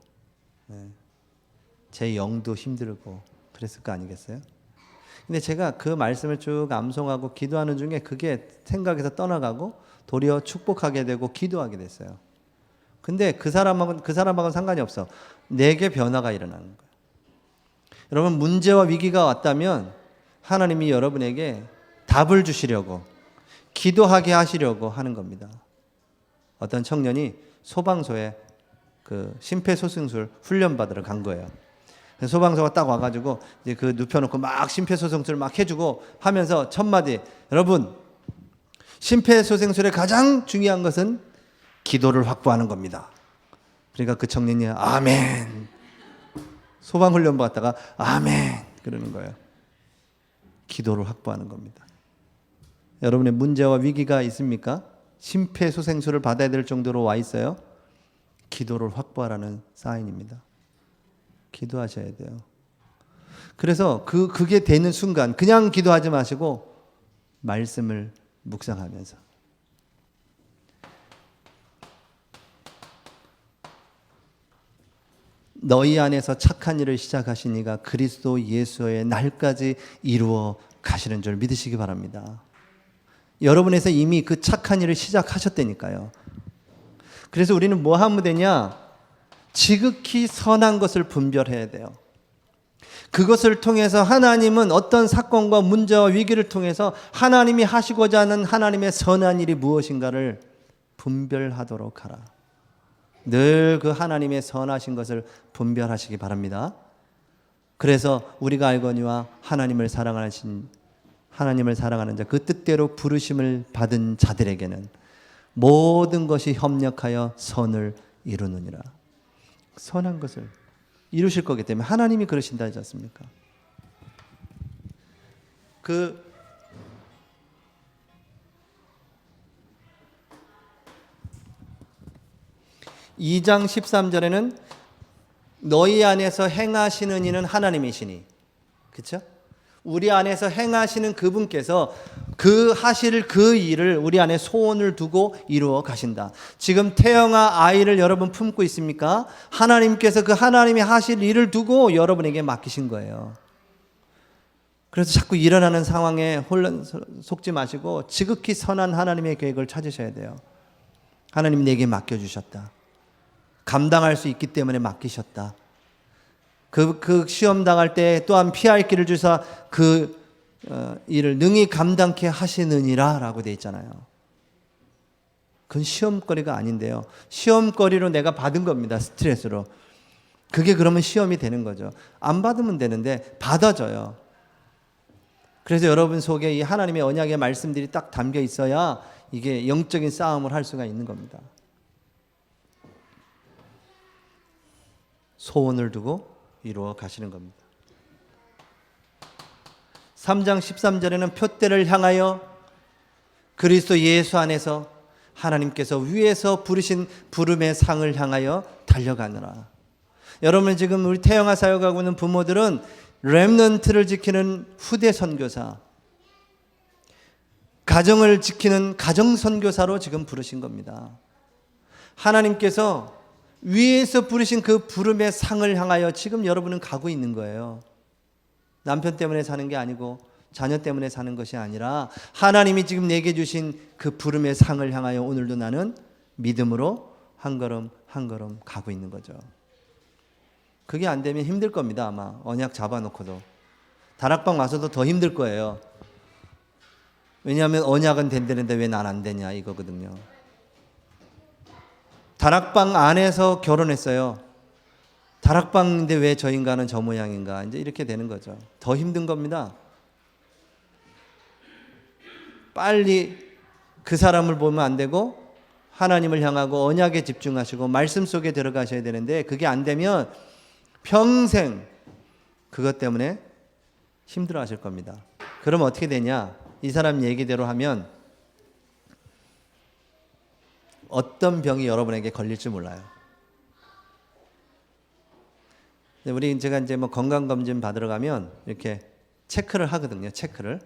제 영도 힘들고 그랬을 거 아니겠어요? 근데 제가 그 말씀을 쭉 암송하고 기도하는 중에 그게 생각에서 떠나가고 도리어 축복하게 되고 기도하게 됐어요. 근데 그 사람하고는 상관이 없어. 내게 변화가 일어나는 거예요. 여러분 문제와 위기가 왔다면 하나님이 여러분에게 답을 주시려고 기도하게 하시려고 하는 겁니다. 어떤 청년이 소방서에 그 심폐소생술 훈련 받으러 간 거예요. 소방서가 딱 와가지고 이제 그 눕혀놓고 막 심폐소생술을 막 해주고 하면서 첫 마디, 여러분 심폐소생술의 가장 중요한 것은 기도를 확보하는 겁니다. 그러니까 그 청년이 아멘. 소방훈련 받다가 아멘 그러는 거예요. 기도를 확보하는 겁니다. 여러분의 문제와 위기가 있습니까? 심폐소생술을 받아야 될 정도로 와 있어요? 기도를 확보하라는 사인입니다. 기도하셔야 돼요. 그래서 그게 되는 순간 그냥 기도하지 마시고 말씀을 묵상하면서 너희 안에서 착한 일을 시작하신 이가 그리스도 예수의 날까지 이루어 가시는 줄 믿으시기 바랍니다. 여러분에서 이미 그 착한 일을 시작하셨다니까요. 그래서 우리는 뭐 하면 되냐? 지극히 선한 것을 분별해야 돼요. 그것을 통해서 하나님은 어떤 사건과 문제와 위기를 통해서 하나님이 하시고자 하는 하나님의 선한 일이 무엇인가를 분별하도록 하라. 늘 그 하나님의 선하신 것을 분별하시기 바랍니다. 그래서 우리가 알거니와 하나님을 사랑하는 자, 그 뜻대로 부르심을 받은 자들에게는 모든 것이 협력하여 선을 이루느니라. 선한 것을 이루실 거기 때문에 하나님이 그러신다 하지 않습니까? 2장 13절에는 너희 안에서 행하시는 이는 하나님이시니, 그렇죠? 우리 안에서 행하시는 그분께서 그 하실 그 일을 우리 안에 소원을 두고 이루어 가신다. 지금 태영아 아이를 여러분 품고 있습니까? 하나님께서 그 하나님이 하실 일을 두고 여러분에게 맡기신 거예요. 그래서 자꾸 일어나는 상황에 혼란 속지 마시고 지극히 선한 하나님의 계획을 찾으셔야 돼요. 하나님 내게 맡겨주셨다. 감당할 수 있기 때문에 맡기셨다. 그 시험 당할 때 또한 피할 길을 주사 그 일을 능히 감당케 하시느니라 라고 되어 있잖아요. 그건 시험거리가 아닌데요. 시험거리로 내가 받은 겁니다. 스트레스로. 그게 그러면 시험이 되는 거죠. 안 받으면 되는데 받아져요. 그래서 여러분 속에 이 하나님의 언약의 말씀들이 딱 담겨 있어야 이게 영적인 싸움을 할 수가 있는 겁니다. 소원을 두고 이루어 가시는 겁니다. 3장 13절에는 표대를 향하여 그리스도 예수 안에서 하나님께서 위에서 부르신 부름의 상을 향하여 달려가느라. 여러분 지금 우리 태영아 사역하고 있는 부모들은 렘넌트를 지키는 후대 선교사, 가정을 지키는 가정 선교사로 지금 부르신 겁니다. 하나님께서 위에서 부르신 그 부름의 상을 향하여 지금 여러분은 가고 있는 거예요. 남편 때문에 사는 게 아니고 자녀 때문에 사는 것이 아니라 하나님이 지금 내게 주신 그 부름의 상을 향하여 오늘도 나는 믿음으로 한 걸음 한 걸음 가고 있는 거죠. 그게 안 되면 힘들 겁니다. 아마 언약 잡아놓고도 다락방 와서도 더 힘들 거예요. 왜냐하면 언약은 된다는데 왜 난 안 되냐 이거거든요. 다락방 안에서 결혼했어요. 다락방인데 왜 저 인간은 저 모양인가? 이제 이렇게 되는 거죠. 더 힘든 겁니다. 빨리 그 사람을 보면 안 되고 하나님을 향하고 언약에 집중하시고 말씀 속에 들어가셔야 되는데 그게 안 되면 평생 그것 때문에 힘들어 하실 겁니다. 그럼 어떻게 되냐? 이 사람 얘기대로 하면 어떤 병이 여러분에게 걸릴지 몰라요. 제가 이제 뭐 건강검진 받으러 가면 이렇게 체크를 하거든요. 체크를.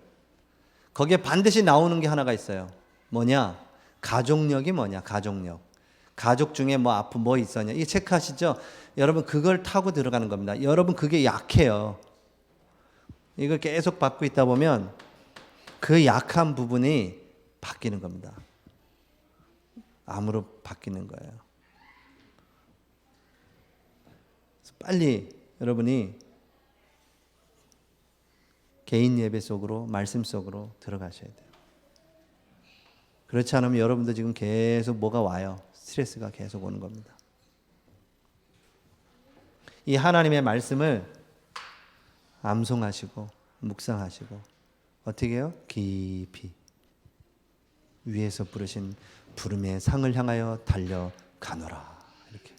거기에 반드시 나오는 게 하나가 있어요. 뭐냐? 가족력이 뭐냐? 가족력. 가족 중에 뭐 아픈 뭐 있었냐? 이게 체크하시죠? 여러분 그걸 타고 들어가는 겁니다. 여러분 그게 약해요. 이걸 계속 받고 있다 보면 그 약한 부분이 바뀌는 겁니다. 암으로 바뀌는 거예요. 빨리 여러분이 개인 예배 속으로 말씀 속으로 들어가셔야 돼요. 그렇지 않으면 여러분도 지금 계속 뭐가 와요. 스트레스가 계속 오는 겁니다. 이 하나님의 말씀을 암송하시고 묵상하시고 어떻게 해요? 깊이 위에서 부르신 부름의 상을 향하여 달려가노라. 이렇게.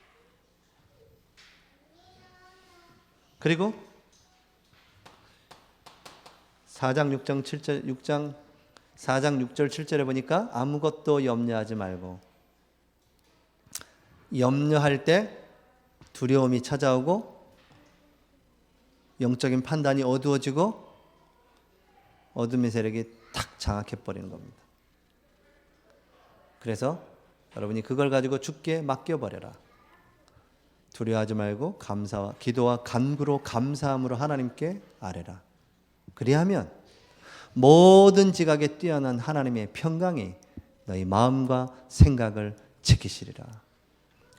그리고 4장 6절 7절에 보니까 아무것도 염려하지 말고, 염려할 때 두려움이 찾아오고 영적인 판단이 어두워지고 어둠의 세력이 탁 장악해버리는 겁니다. 그래서 여러분이 그걸 가지고 주께 맡겨버려라. 두려워하지 말고 감사와 기도와 간구로 감사함으로 하나님께 아뢰라. 그리하면 모든 지각에 뛰어난 하나님의 평강이 너희 마음과 생각을 지키시리라.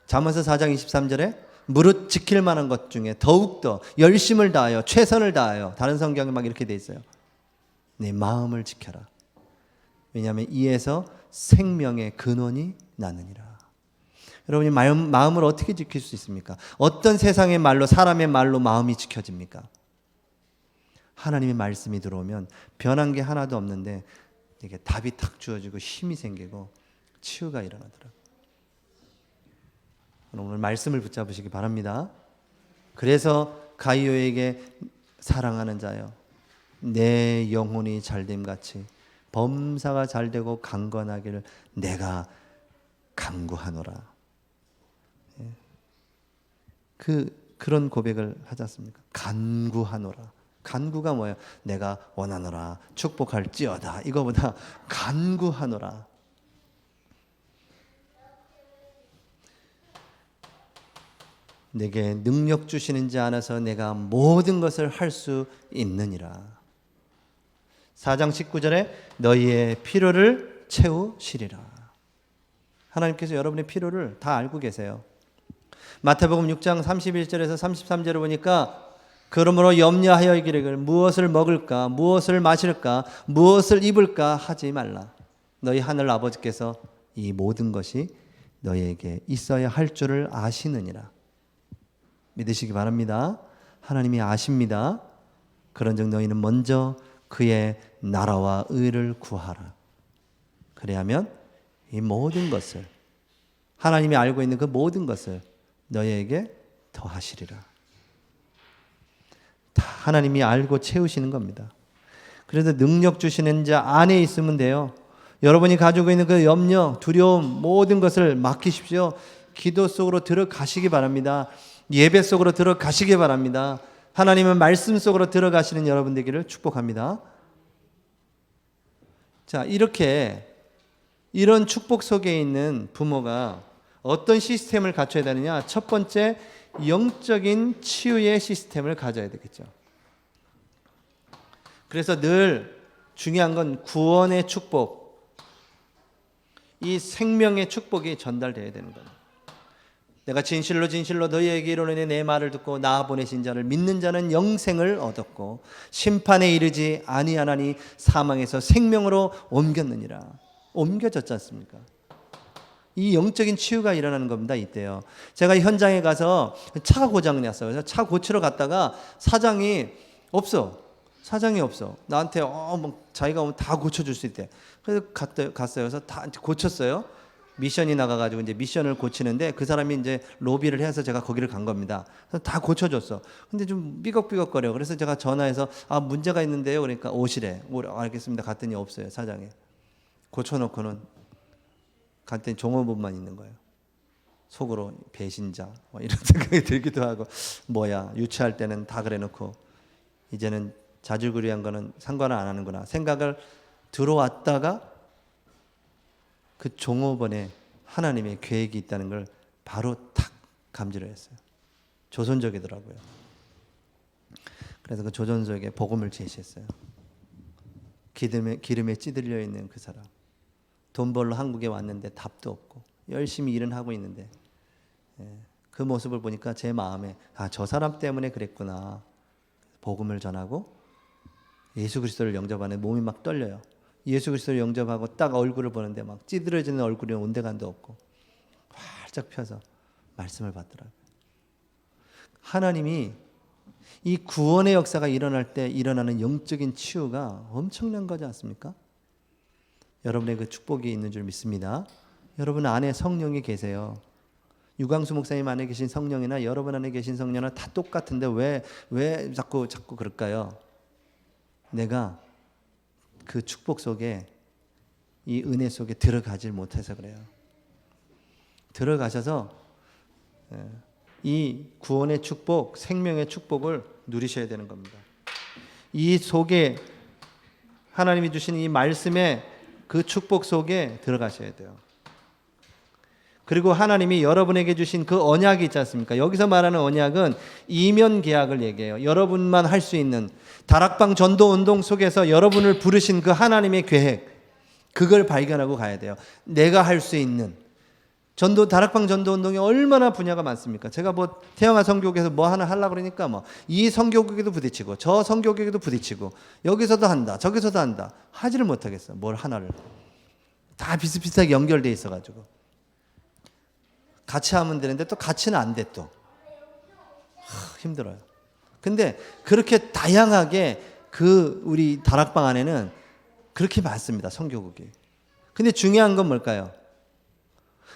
잠언서 4장 23절에 무릇 지킬 만한 것 중에 더욱더 열심을 다하여 최선을 다하여, 다른 성경에 막 이렇게 돼 있어요. 내 마음을 지켜라. 왜냐하면 이에서 생명의 근원이 나느니라. 여러분이 마음을 어떻게 지킬 수 있습니까? 어떤 세상의 말로, 사람의 말로 마음이 지켜집니까? 하나님의 말씀이 들어오면 변한 게 하나도 없는데 이게 답이 탁 주어지고 힘이 생기고 치유가 일어나더라고요. 오늘 말씀을 붙잡으시기 바랍니다. 그래서 가이오에게 사랑하는 자여, 내 영혼이 잘됨같이 범사가 잘되고 강건하기를 내가 간구하노라. 그런 고백을 하지 않습니까? 간구하노라. 간구가 뭐예요? 내가 원하노라, 축복할지어다, 이거보다 간구하노라. 내게 능력 주시는 자 안에서 내가 모든 것을 할 수 있느니라. 4장 19절에 너희의 필요를 채우시리라. 하나님께서 여러분의 필요를 다 알고 계세요. 마태복음 6장 31절에서 33절을 보니까 그러므로 염려하여 이르기를 무엇을 먹을까, 무엇을 마실까, 무엇을 입을까 하지 말라. 너희 하늘 아버지께서 이 모든 것이 너희에게 있어야 할 줄을 아시느니라. 믿으시기 바랍니다. 하나님이 아십니다. 그런즉 너희는 먼저 그의 나라와 의를 구하라. 그래야면 이 모든 것을, 하나님이 알고 있는 그 모든 것을 너희에게 더하시리라. 다 하나님이 알고 채우시는 겁니다. 그래서 능력 주시는 자 안에 있으면 돼요. 여러분이 가지고 있는 그 염려, 두려움, 모든 것을 맡기십시오. 기도 속으로 들어가시기 바랍니다. 예배 속으로 들어가시기 바랍니다. 하나님은 말씀 속으로 들어가시는 여러분 되기를 축복합니다. 자, 이런 축복 속에 있는 부모가 어떤 시스템을 갖춰야 되느냐? 첫 번째, 영적인 치유의 시스템을 가져야 되겠죠. 그래서 늘 중요한 건 구원의 축복, 이 생명의 축복이 전달되어야 되는 겁니다. 내가 진실로 진실로 너희에게 이르노니 내 말을 듣고 나 보내신 자를 믿는 자는 영생을 얻었고 심판에 이르지 아니하나니 사망에서 생명으로 옮겼느니라. 옮겨졌지 않습니까? 이 영적인 치유가 일어나는 겁니다. 이때요. 제가 현장에 가서 차가 고장 났어요. 그래서 차 고치러 갔다가 사장이 없어. 나한테 자기가 오면 다 고쳐줄 수 있대. 그래서 갔어요. 그래서 다 고쳤어요. 미션이 나가가지고 이제 미션을 고치는데 그 사람이 이제 로비를 해서 제가 거기를 간 겁니다. 그래서 다 고쳐줬어. 근데 좀 삐걱삐걱거려. 그래서 제가 전화해서 문제가 있는데요. 그러니까 오시래. 알겠습니다. 갔더니 없어요. 사장이. 고쳐놓고는 갔더니 종업원만 있는 거예요. 속으로 배신자 이런 생각이 들기도 하고, 뭐야 유치할 때는 다 그래놓고 이제는 자질구레한 거는 상관을 안 하는구나 생각을 들어왔다가 그 종업원에 하나님의 계획이 있다는 걸 바로 탁 감지를 했어요. 조선족이더라고요. 그래서 그 조선족에 복음을 제시했어요. 기름에 찌들려 있는 그 사람, 돈 벌러 한국에 왔는데 답도 없고 열심히 일은 하고 있는데, 그 모습을 보니까 제 마음에 저 사람 때문에 그랬구나. 복음을 전하고 예수 그리스도를 영접하는 몸이 막 떨려요. 예수 그리스도를 영접하고 딱 얼굴을 보는데 막 찌들어지는 얼굴이 온데간도 없고 활짝 펴서 말씀을 받더라고요. 하나님이 이 구원의 역사가 일어날 때 일어나는 영적인 치유가 엄청난 거지 않습니까? 여러분의 그 축복이 있는 줄 믿습니다. 여러분 안에 성령이 계세요. 유광수 목사님 안에 계신 성령이나 여러분 안에 계신 성령은 다 똑같은데 왜 자꾸 그럴까요? 내가 그 축복 속에 이 은혜 속에 들어가질 못해서 그래요. 들어가셔서 이 구원의 축복, 생명의 축복을 누리셔야 되는 겁니다. 이 속에 하나님이 주신 이 말씀의 그 축복 속에 들어가셔야 돼요. 그리고 하나님이 여러분에게 주신 그 언약이 있지 않습니까? 여기서 말하는 언약은 이면 계약을 얘기해요. 여러분만 할 수 있는 다락방 전도 운동 속에서 여러분을 부르신 그 하나님의 계획, 그걸 발견하고 가야 돼요. 내가 할 수 있는 다락방 전도 운동이 얼마나 분야가 많습니까? 제가 뭐 태영아 성교국에서 뭐 하나 하려고 그러니까 뭐 이 성교국에도 부딪히고 저 성교국에도 부딪히고 여기서도 한다 저기서도 한다 하지를 못하겠어. 뭘 하나를 다 비슷비슷하게 연결돼 있어가지고 같이 하면 되는데 또 같이는 안 돼 또 힘들어요. 근데 그렇게 다양하게 그 우리 다락방 안에는 그렇게 많습니다. 성교국이. 근데 중요한 건 뭘까요?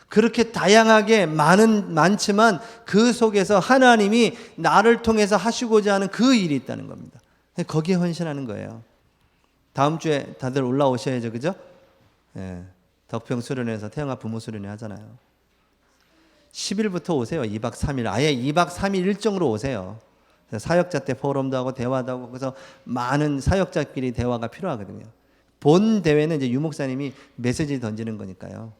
그렇게 다양하게 많지만 그 속에서 하나님이 나를 통해서 하시고자 하는 그 일이 있다는 겁니다. 거기에 헌신하는 거예요. 다음 주에 다들 올라오셔야죠. 그죠? 예. 덕평 수련회에서 태영아 부모 수련회 하잖아요. 10일부터 오세요. 2박 3일. 아예 2박 3일 일정으로 오세요. 사역자 때 포럼도 하고 대화도 하고 그래서 많은 사역자끼리 대화가 필요하거든요. 본 대회는 이제 유 목사님이 메시지 던지는 거니까요.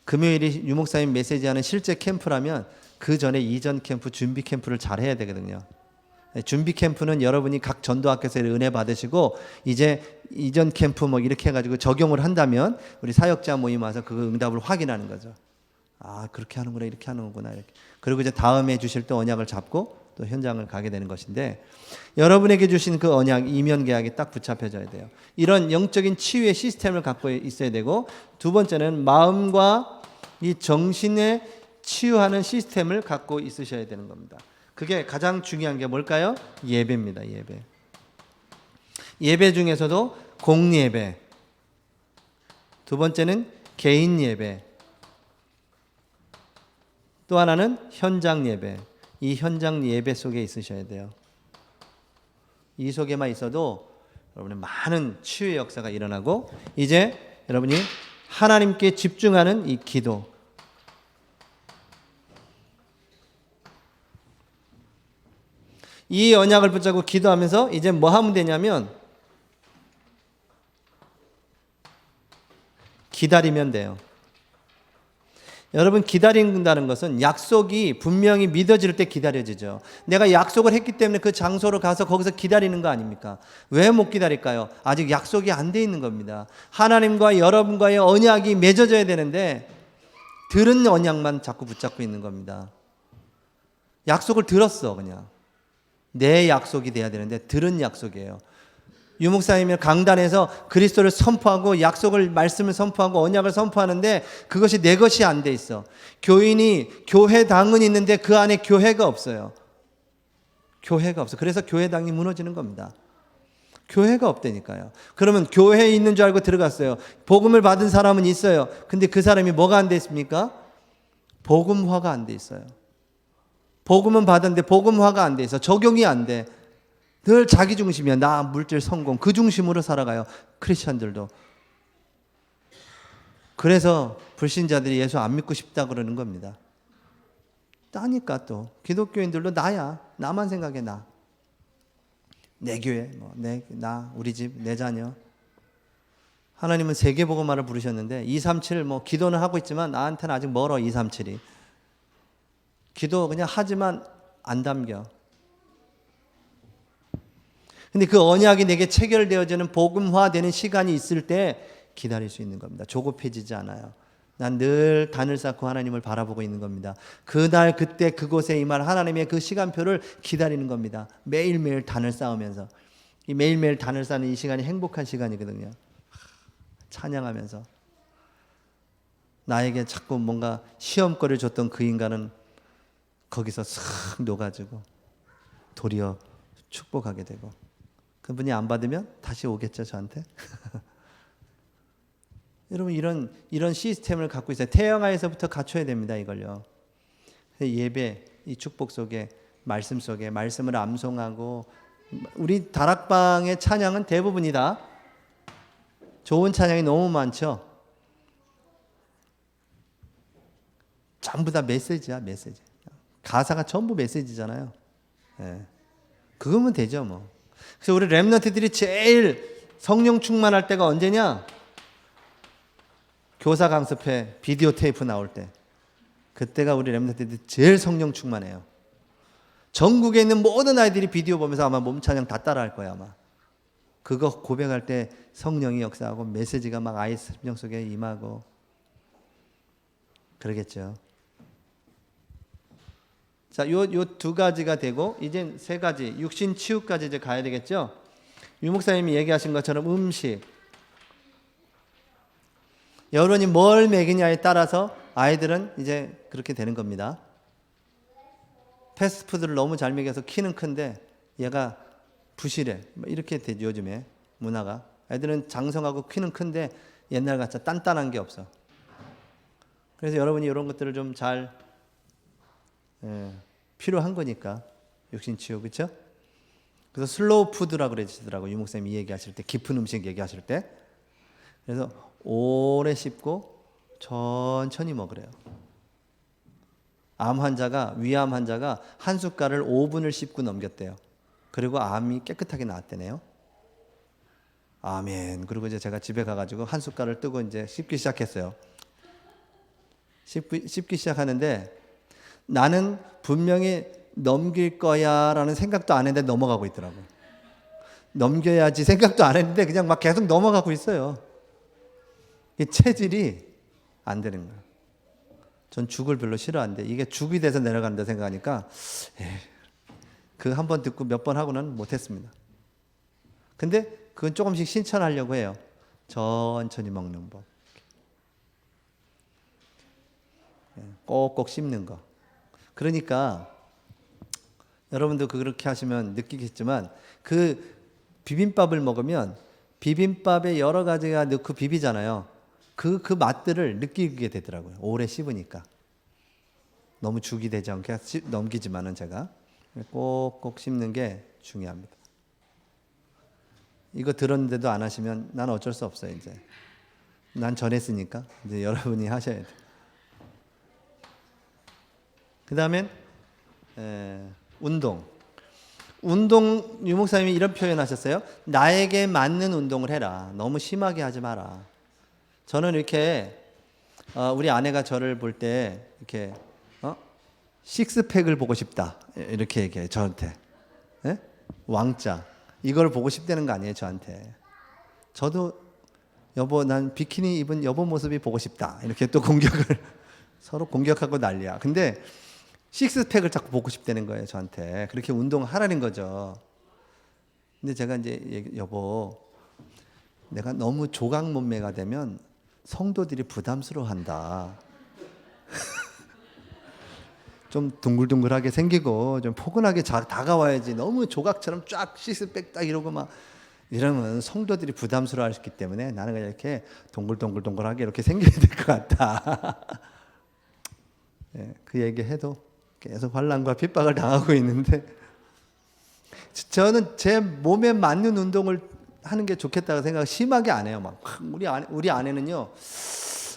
금요일이 유 목사님 메시지하는 실제 캠프라면 그 전에 이전 캠프, 준비 캠프를 잘 해야 되거든요. 준비 캠프는 여러분이 각 전도학교에서 은혜 받으시고 이제 이전 캠프 뭐 이렇게 해가지고 적용을 한다면 우리 사역자 모임 와서 그 응답을 확인하는 거죠. 아 그렇게 하는구나 이렇게 하는구나 이렇게. 그리고 이제 다음에 주실 때 언약을 잡고 또 현장을 가게 되는 것인데 여러분에게 주신 그 언약 이면 계약이 딱 붙잡혀져야 돼요. 이런 영적인 치유의 시스템을 갖고 있어야 되고 두 번째는 마음과 이 정신의 치유하는 시스템을 갖고 있으셔야 되는 겁니다. 그게 가장 중요한 게 뭘까요? 예배입니다. 예배. 예배 중에서도 공예배. 두 번째는 개인 예배. 또 하나는 현장 예배. 이 현장 예배 속에 있으셔야 돼요. 이 속에만 있어도 여러분의 많은 치유의 역사가 일어나고 이제 여러분이 하나님께 집중하는 이 기도. 이 언약을 붙잡고 기도하면서 이제 뭐 하면 되냐면 기다리면 돼요. 여러분 기다린다는 것은 약속이 분명히 믿어질 때 기다려지죠. 내가 약속을 했기 때문에 그 장소로 가서 거기서 기다리는 거 아닙니까? 왜 못 기다릴까요? 아직 약속이 안 돼 있는 겁니다. 하나님과 여러분과의 언약이 맺어져야 되는데 들은 언약만 자꾸 붙잡고 있는 겁니다. 약속을 들었어 그냥. 내 약속이 돼야 되는데 들은 약속이에요. 유 목사님이 강단에서 그리스도를 선포하고 약속을 말씀을 선포하고 언약을 선포하는데 그것이 내 것이 안 돼 있어. 교회당은 있는데 그 안에 교회가 없어요. 교회가 없어. 그래서 교회당이 무너지는 겁니다. 교회가 없다니까요. 그러면 교회에 있는 줄 알고 들어갔어요. 복음을 받은 사람은 있어요. 근데 그 사람이 뭐가 안 돼 있습니까? 복음화가 안 돼 있어요. 복음은 받았는데 복음화가 안 돼 있어. 적용이 안 돼. 늘 자기 중심이야. 나 물질 성공 그 중심으로 살아가요. 크리스천들도. 그래서 불신자들이 예수 안 믿고 싶다 그러는 겁니다. 따니까 또 기독교인들도 나야. 나만 생각해 나. 내 교회, 나, 우리 집, 내 자녀. 하나님은 세계복음화를 부르셨는데 237 기도는 하고 있지만 나한테는 아직 멀어 237이. 기도 그냥 하지만 안 담겨. 근데 그 언약이 내게 체결되어지는 복음화되는 시간이 있을 때 기다릴 수 있는 겁니다. 조급해지지 않아요. 난 늘 단을 쌓고 하나님을 바라보고 있는 겁니다. 그날 그때 그곳에 임할 하나님의 그 시간표를 기다리는 겁니다. 매일매일 단을 쌓으면서 이 매일매일 단을 쌓는 이 시간이 행복한 시간이거든요. 찬양하면서 나에게 자꾸 뭔가 시험거리를 줬던 그 인간은 거기서 싹 녹아지고 도리어 축복하게 되고, 그분이 안 받으면 다시 오겠죠 저한테. 여러분 이런 시스템을 갖고 있어요. 태영아에서부터 갖춰야 됩니다 이걸요. 예배, 이 축복 속에, 말씀 속에 말씀을 암송하고, 우리 다락방의 찬양은 대부분이다 좋은 찬양이 너무 많죠. 전부 다 메시지야, 메시지. 가사가 전부 메시지잖아요. 예. 그거면 되죠 뭐. 그래서 우리 렘넌트들이 제일 성령 충만할 때가 언제냐? 교사 강습회 비디오 테이프 나올 때, 그때가 우리 렘넌트들이 제일 성령 충만해요. 전국에 있는 모든 아이들이 비디오 보면서 아마 몸 찬양 다 따라할 거야 아마. 그거 고백할 때 성령이 역사하고 메시지가 막 아이 심령 속에 임하고 그러겠죠. 자, 요 두 가지가 되고, 이제 세 가지, 육신 치유까지 이제 가야 되겠죠. 유 목사님이 얘기하신 것처럼 음식, 여론이 뭘 먹이냐에 따라서 아이들은 이제 그렇게 되는 겁니다. 패스트푸드를 너무 잘 먹여서 키는 큰데 얘가 부실해, 이렇게 되죠 요즘에 문화가. 애들은 장성하고 키는 큰데 옛날같이 단단한 게 없어. 그래서 여러분이 이런 것들을 좀 잘 필요한 거니까 육신치유, 그렇죠? 그래서 슬로우 푸드라고 그러시더라고 유 목사님이 얘기하실 때, 깊은 음식 얘기하실 때. 그래서 오래 씹고 천천히 먹으래요. 암 환자가, 위암 환자가 한 숟갈을 5분을 씹고 넘겼대요. 그리고 암이 깨끗하게 나왔대네요. 아멘. 그리고 이제 제가 집에 가가지고 한 숟갈을 뜨고 이제 씹기 시작했어요. 씹기 시작하는데 나는 분명히 넘길 거야 라는 생각도 안 했는데 넘어가고 있더라고요. 넘겨야지 생각도 안 했는데 그냥 막 계속 넘어가고 있어요. 이 체질이 안 되는 거예요. 전 죽을 별로 싫어하는데 이게 죽이 돼서 내려간다 생각하니까 그 한 번 듣고 몇 번 하고는 못했습니다. 근데 그건 조금씩 실천하려고 해요. 천천히 먹는 법, 꼭꼭 씹는 거. 그러니까 여러분도 그렇게 하시면 느끼겠지만, 그 비빔밥을 먹으면 비빔밥에 여러 가지가 넣고 비비잖아요. 그 맛들을 느끼게 되더라고요. 오래 씹으니까. 너무 죽이 되지 않게 넘기지만은 제가 꼭꼭 씹는 게 중요합니다. 이거 들었는데도 안 하시면 난 어쩔 수 없어요. 이제 난 전했으니까 이제 여러분이 하셔야 돼요. 그 다음엔 운동. 유 목사님이 이런 표현하셨어요. 나에게 맞는 운동을 해라. 너무 심하게 하지 마라. 저는 이렇게 우리 아내가 저를 볼 때 이렇게 식스팩을 보고 싶다 이렇게 얘기해요 저한테. 네? 왕자 이걸 보고 싶다는 거 아니에요 저한테. 저도 여보 난 비키니 입은 여보 모습이 보고 싶다 이렇게 또 공격을 서로 공격하고 난리야. 근데 식스팩을 자꾸 보고 싶다는 거예요 저한테. 그렇게 운동하라는 거죠. 근데 제가 이제 여보 내가 너무 조각 몸매가 되면 성도들이 부담스러워한다. 좀 둥글둥글하게 생기고 좀 포근하게 다가와야지. 너무 조각처럼 쫙 식스팩 딱 이러고 막 이러면 성도들이 부담스러워할 수 있기 때문에 나는 그냥 이렇게 동글동글동글하게 이렇게 생겨야 될 것 같다. 네, 그 얘기해도 계속 환난과 핍박을 당하고 있는데, 저는 제 몸에 맞는 운동을 하는 게 좋겠다고 생각 심하게 안 해요. 막 우리 아내는요,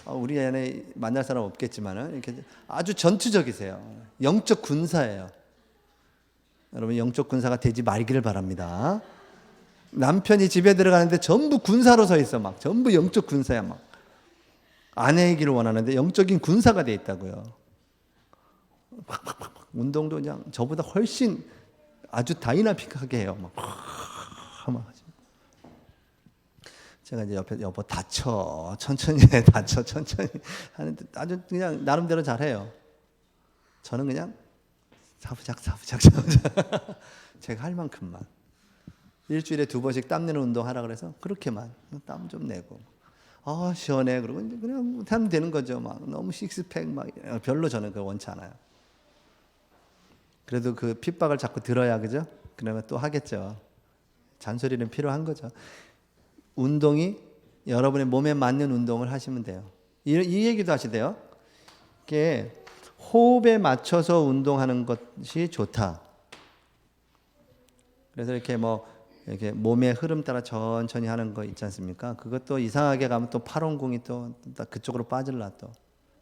우리 아내 만날 사람 없겠지만은 이렇게 아주 전투적이세요. 영적 군사예요. 여러분 영적 군사가 되지 말기를 바랍니다. 남편이 집에 들어가는데 전부 군사로 서 있어. 막 전부 영적 군사야. 막 아내이기를 원하는데 영적인 군사가 돼 있다고요. 운동도 그냥 저보다 훨씬 아주 다이나믹하게 해요. 막 제가 이제 옆에 여보 다쳐 천천히 해 다쳐 천천히 하는데 아주 그냥 나름대로 잘해요. 저는 그냥 사부작 제가 할 만큼만. 일주일에 2번씩 땀내는 운동 하라 그래서 그렇게만 땀 좀 내고 시원해 그러고 이제 그냥 하면 되는 거죠. 막 너무 식스팩 막 별로 저는 그거 원치 않아요. 그래도 그 핍박을 자꾸 들어야 그죠? 그러면 또 하겠죠. 잔소리는 필요한 거죠. 운동이 여러분의 몸에 맞는 운동을 하시면 돼요. 이 얘기도 하시대요. 이게 호흡에 맞춰서 운동하는 것이 좋다. 그래서 이렇게 이렇게 몸의 흐름 따라 천천히 하는 거 있지 않습니까? 그것도 이상하게 가면 또 팔원궁이 또 그쪽으로 빠질라 또.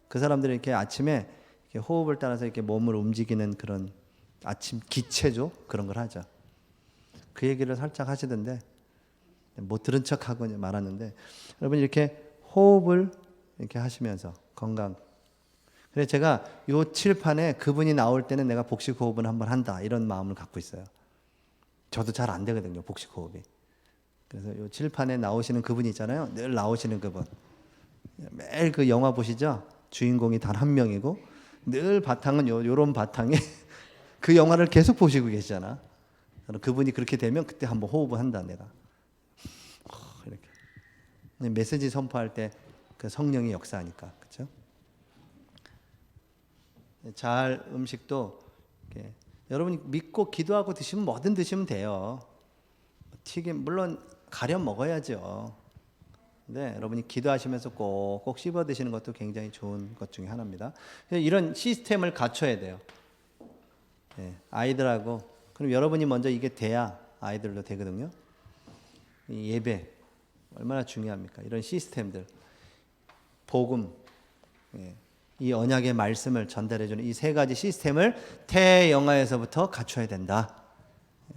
그 사람들이 이렇게 아침에 이렇게 호흡을 따라서 이렇게 몸을 움직이는 그런 아침 기체죠. 그런 걸 하죠. 그 얘기를 살짝 하시던데 못 들은 척하고 말았는데 여러분 이렇게 호흡을 이렇게 하시면서 건강. 그래서 제가 요 칠판에 그분이 나올 때는 내가 복식 호흡은 한번 한다 이런 마음을 갖고 있어요. 저도 잘 안 되거든요, 복식 호흡이. 그래서 요 칠판에 나오시는 그분이 있잖아요. 늘 나오시는 그분. 매일 그 영화 보시죠? 주인공이 단 한 명이고 늘 바탕은 요런 바탕에 그 영화를 계속 보시고 계시잖아. 그분이 그렇게 되면 그때 한번 호흡을 한다 내가. 이렇게. 메시지 선포할 때 그 성령이 역사하니까. 그렇죠? 잘 음식도 이렇게 여러분이 믿고 기도하고 드시면 뭐든 드시면 돼요. 튀김 물론 가려 먹어야죠. 근데 여러분이 기도하시면서 꼭 씹어 드시는 것도 굉장히 좋은 것 중에 하나입니다. 이런 시스템을 갖춰야 돼요. 아이들하고 그럼 여러분이 먼저 이게 돼야 아이들도 되거든요. 이 예배 얼마나 중요합니까? 이런 시스템들, 복음, 이 언약의 말씀을 전달해주는 이 세 가지 시스템을 태영아에서부터 갖춰야 된다.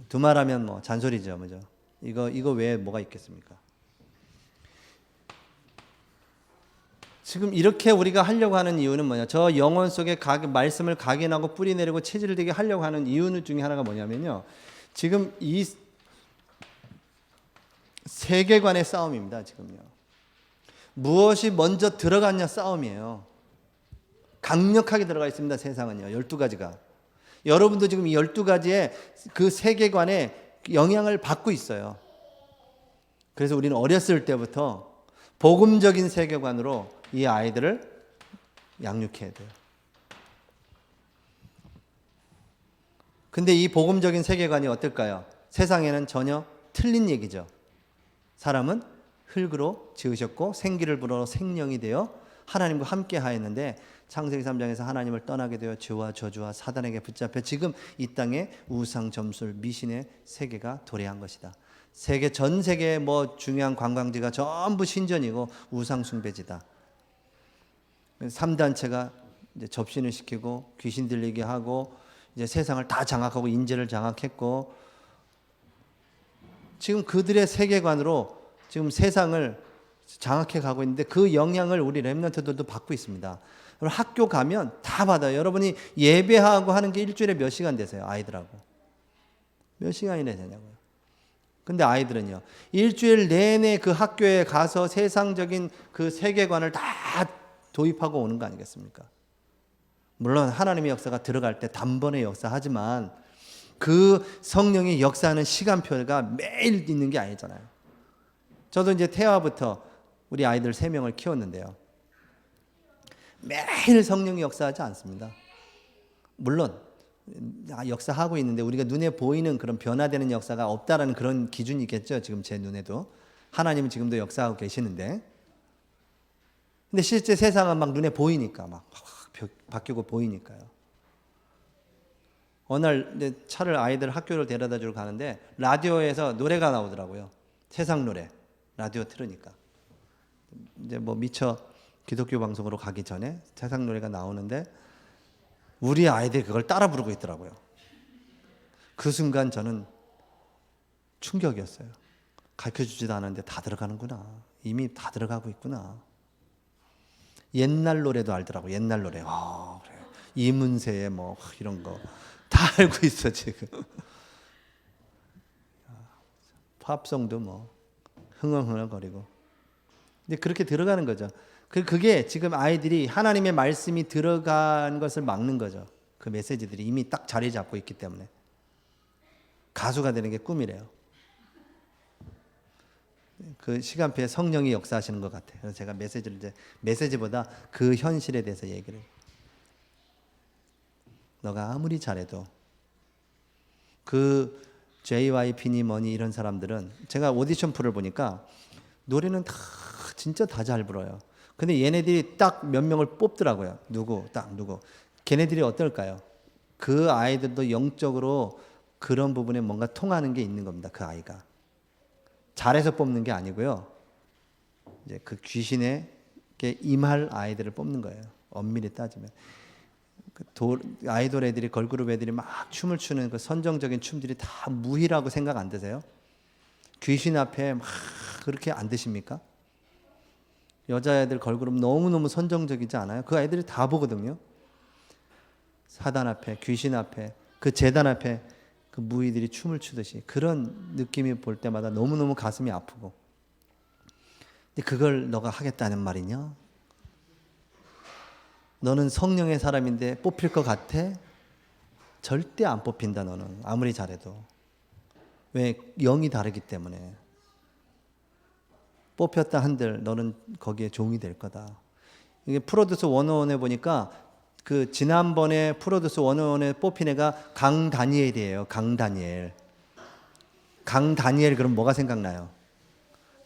두말하면 잔소리죠, 뭐죠? 이거 외에 뭐가 있겠습니까? 지금 이렇게 우리가 하려고 하는 이유는 뭐냐? 저 영혼 속에 말씀을 각인하고 뿌리 내리고 체질을 되게 하려고 하는 이유 중에 하나가 뭐냐면요. 지금 이 세계관의 싸움입니다. 지금요. 무엇이 먼저 들어갔냐 싸움이에요. 강력하게 들어가 있습니다. 세상은요. 12가지가. 여러분도 지금 이 12가지의 그 세계관에 영향을 받고 있어요. 그래서 우리는 어렸을 때부터 복음적인 세계관으로 이 아이들을 양육해야 돼요. 근데 이 복음적인 세계관이 어떨까요? 세상에는 전혀 틀린 얘기죠. 사람은 흙으로 지으셨고 생기를 불어 생명이 되어 하나님과 함께 하였는데 창세기 3장에서 하나님을 떠나게 되어 죄와 저주와 사단에게 붙잡혀 지금 이 땅에 우상 점술 미신의 세계가 도래한 것이다. 전 세계의 중요한 관광지가 전부 신전이고 우상 숭배지다. 3단체가 이제 접신을 시키고 귀신 들리게 하고 이제 세상을 다 장악하고 인재를 장악했고 지금 그들의 세계관으로 지금 세상을 장악해 가고 있는데 그 영향을 우리 렘넌트들도 받고 있습니다. 학교 가면 다 받아요. 여러분이 예배하고 하는 게 일주일에 몇 시간 되세요? 아이들하고. 몇 시간이나 되냐고요. 근데 아이들은요. 일주일 내내 그 학교에 가서 세상적인 그 세계관을 다 도입하고 오는 거 아니겠습니까? 물론 하나님의 역사가 들어갈 때 단번에 역사하지만 그 성령이 역사하는 시간표가 매일 있는 게 아니잖아요. 저도 이제 태아부터 우리 아이들 3명을 키웠는데요. 매일 성령이 역사하지 않습니다. 물론 역사하고 있는데 우리가 눈에 보이는 그런 변화되는 역사가 없다라는 그런 기준이 있겠죠. 지금 제 눈에도. 하나님은 지금도 역사하고 계시는데. 근데 실제 세상은 막 눈에 보이니까 막 바뀌고 보이니까요. 어느 날 이제 차를 아이들 학교를 데려다 주러 가는데 라디오에서 노래가 나오더라고요. 세상 노래. 라디오 틀으니까. 이제 미처 기독교 방송으로 가기 전에 세상 노래가 나오는데 우리 아이들이 그걸 따라 부르고 있더라고요. 그 순간 저는 충격이었어요. 가르쳐주지도 않았는데 다 들어가는구나. 이미 다 들어가고 있구나. 옛날 노래도 알더라고요. 옛날 노래. 그래. 이문세의 이런 거 다 알고 있어 지금. 팝송도 흥얼흥얼거리고. 근데 그렇게 들어가는 거죠. 그게 지금 아이들이 하나님의 말씀이 들어간 것을 막는 거죠. 그 메시지들이 이미 딱 자리 잡고 있기 때문에. 가수가 되는 게 꿈이래요. 그 시간표에 성령이 역사하시는 것 같아요. 그래서 제가 메시지를 이제 메시지보다 그 현실에 대해서 얘기를 해요. 너가 아무리 잘해도 그 JYP니 뭐니 이런 사람들은 제가 오디션 풀을 보니까 노래는 다 진짜 다 잘 불어요. 근데 얘네들이 딱 몇 명을 뽑더라고요. 누구 딱 누구. 걔네들이 어떨까요? 그 아이들도 영적으로 그런 부분에 뭔가 통하는 게 있는 겁니다. 그 아이가 잘해서 뽑는 게 아니고요. 이제 그 귀신에게 임할 아이들을 뽑는 거예요. 엄밀히 따지면 아이돌 애들이 걸그룹 애들이 막 춤을 추는 그 선정적인 춤들이 다 무희라고 생각 안 드세요? 귀신 앞에 막 그렇게 안 드십니까? 여자애들 걸그룹 너무너무 선정적이지 않아요? 그 아이들이 다 보거든요. 사단 앞에, 귀신 앞에, 그 제단 앞에 그 무희들이 춤을 추듯이 그런 느낌이 볼 때마다 너무너무 가슴이 아프고. 근데 그걸 너가 하겠다는 말이냐? 너는 성령의 사람인데 뽑힐 것 같아? 절대 안 뽑힌다. 너는 아무리 잘해도. 왜? 영이 다르기 때문에. 뽑혔다 한들 너는 거기에 종이 될 거다. 이게 프로듀스 101에 보니까 그 지난번에 프로듀스 101에 뽑힌 애가 강다니엘이에요. 강다니엘. 강다니엘 그럼 뭐가 생각나요?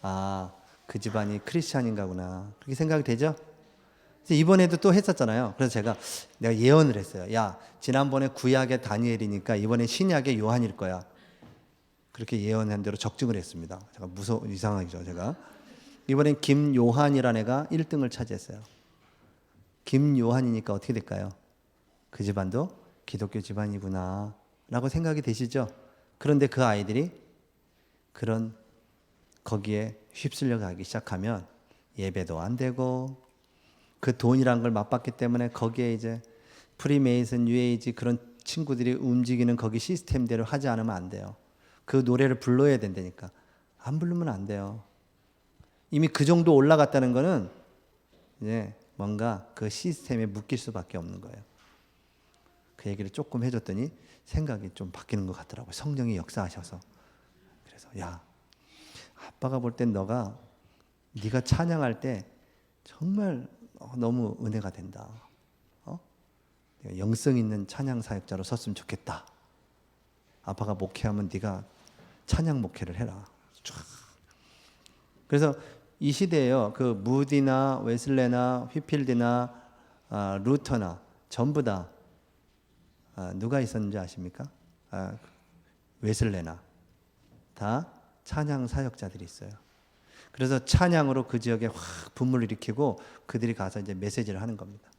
아, 그 집안이 크리스찬인가구나. 그렇게 생각이 되죠? 이번에도 또 했었잖아요. 그래서 내가 예언을 했어요. 야, 지난번에 구약의 다니엘이니까 이번에 신약의 요한일 거야. 그렇게 예언한 대로 적중을 했습니다. 제가 이상하죠, 제가. 이번엔 김요한이라는 애가 1등을 차지했어요. 김요한이니까 어떻게 될까요? 그 집안도 기독교 집안이구나 라고 생각이 되시죠? 그런데 그 아이들이 그런 거기에 휩쓸려 가기 시작하면 예배도 안 되고 그 돈이란 걸 맛봤기 때문에 거기에 이제 프리메이슨, 뉴에이지 그런 친구들이 움직이는 거기 시스템대로 하지 않으면 안 돼요. 그 노래를 불러야 된다니까. 안 부르면 안 돼요. 이미 그 정도 올라갔다는 거는 이제 뭔가 그 시스템에 묶일 수밖에 없는 거예요. 그 얘기를 조금 해줬더니 생각이 좀 바뀌는 것 같더라고요. 성령이 역사하셔서. 그래서 야, 아빠가 볼 땐 네가 찬양할 때 정말 너무 은혜가 된다. 영성 있는 찬양 사역자로 섰으면 좋겠다. 아빠가 목회하면 네가 찬양 목회를 해라. 그래서 이 시대에요. 그 무디나 웨슬레나 휘필드나 루터나 전부 다 누가 있었는지 아십니까? 웨슬레나 다 찬양 사역자들이 있어요. 그래서 찬양으로 그 지역에 확 분물을 일으키고 그들이 가서 이제 메시지를 하는 겁니다.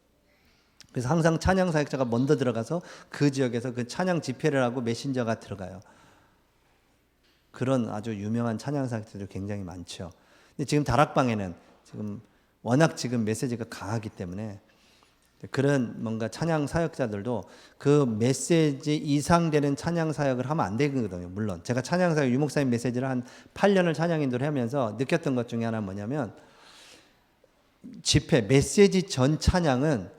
그래서 항상 찬양 사역자가 먼저 들어가서 그 지역에서 그 찬양 집회를 하고 메신저가 들어가요. 그런 아주 유명한 찬양 사역자들이 굉장히 많죠. 근데 지금 다락방에는 워낙 메시지가 강하기 때문에 그런 뭔가 찬양 사역자들도 그 메시지 이상 되는 찬양 사역을 하면 안 되거든요. 물론 제가 찬양 사역 유목사님 메시지를 한 8년을 찬양 인도를 하면서 느꼈던 것 중에 하나는 뭐냐면 집회 메시지 전 찬양은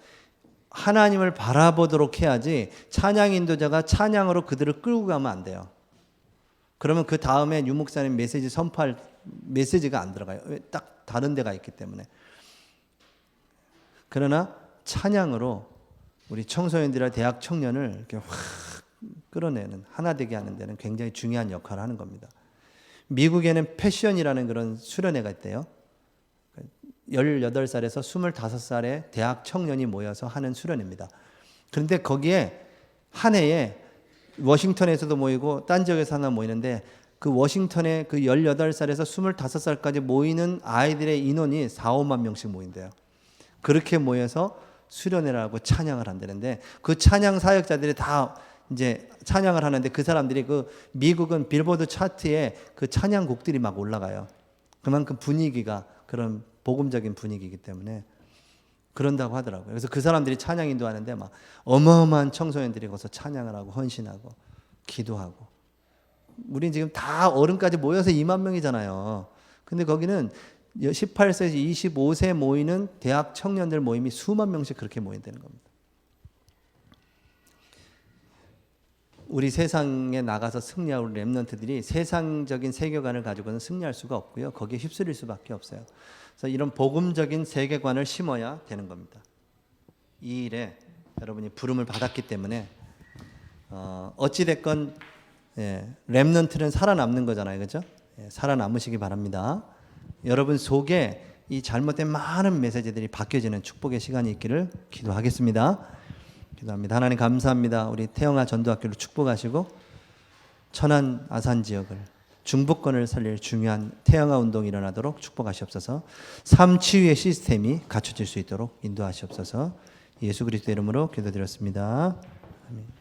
하나님을 바라보도록 해야지 찬양 인도자가 찬양으로 그들을 끌고 가면 안 돼요. 그러면 그 다음에 유목사님 메시지 선포할 메시지가 안 들어가요. 딱 다른 데가 있기 때문에. 그러나 찬양으로 우리 청소년들이나 대학 청년을 이렇게 확 끌어내는 하나 되게 하는 데는 굉장히 중요한 역할을 하는 겁니다. 미국에는 패션이라는 그런 수련회가 있대요. 18살에서 25살의 대학 청년이 모여서 하는 수련회입니다. 그런데 거기에 한 해에 워싱턴에서도 모이고 딴 지역에서 하나 모이는데 그 워싱턴에 그 18살에서 25살까지 모이는 아이들의 인원이 4, 5만 명씩 모인대요. 그렇게 모여서 수련회를 하고 찬양을 한다는데 그 찬양 사역자들이 다 이제 찬양을 하는데 그 사람들이 그 미국은 빌보드 차트에 그 찬양곡들이 막 올라가요. 그만큼 분위기가 그런 복음적인 분위기이기 때문에 그런다고 하더라고요. 그래서 그 사람들이 찬양 인도하는데 막 어마어마한 청소년들이 거기서 찬양을 하고 헌신하고 기도하고. 우린 지금 다 어른까지 모여서 2만 명이잖아요. 근데 거기는 18세에서 25세 모이는 대학 청년들 모임이 수만 명씩 그렇게 모인다는 겁니다. 우리 세상에 나가서 승리하고 렘넌트들이 세상적인 세계관을 가지고는 승리할 수가 없고요. 거기에 휩쓸릴 수밖에 없어요. 그래서 이런 복음적인 세계관을 심어야 되는 겁니다. 이 일에 여러분이 부름을 받았기 때문에 어찌 됐건 렘넌트는 살아남는 거잖아요, 그렇죠? 살아남으시기 바랍니다. 여러분 속에 이 잘못된 많은 메시지들이 바뀌어지는 축복의 시간이 있기를 기도하겠습니다. 기도합니다. 하나님 감사합니다. 우리 태영아 전도학교를 축복하시고 천안 아산 지역을 중부권을 살릴 중요한 태영아 운동이 일어나도록 축복하시옵소서. 삶 치유의 시스템이 갖춰질 수 있도록 인도하시옵소서. 예수 그리스도 이름으로 기도드렸습니다. 아멘.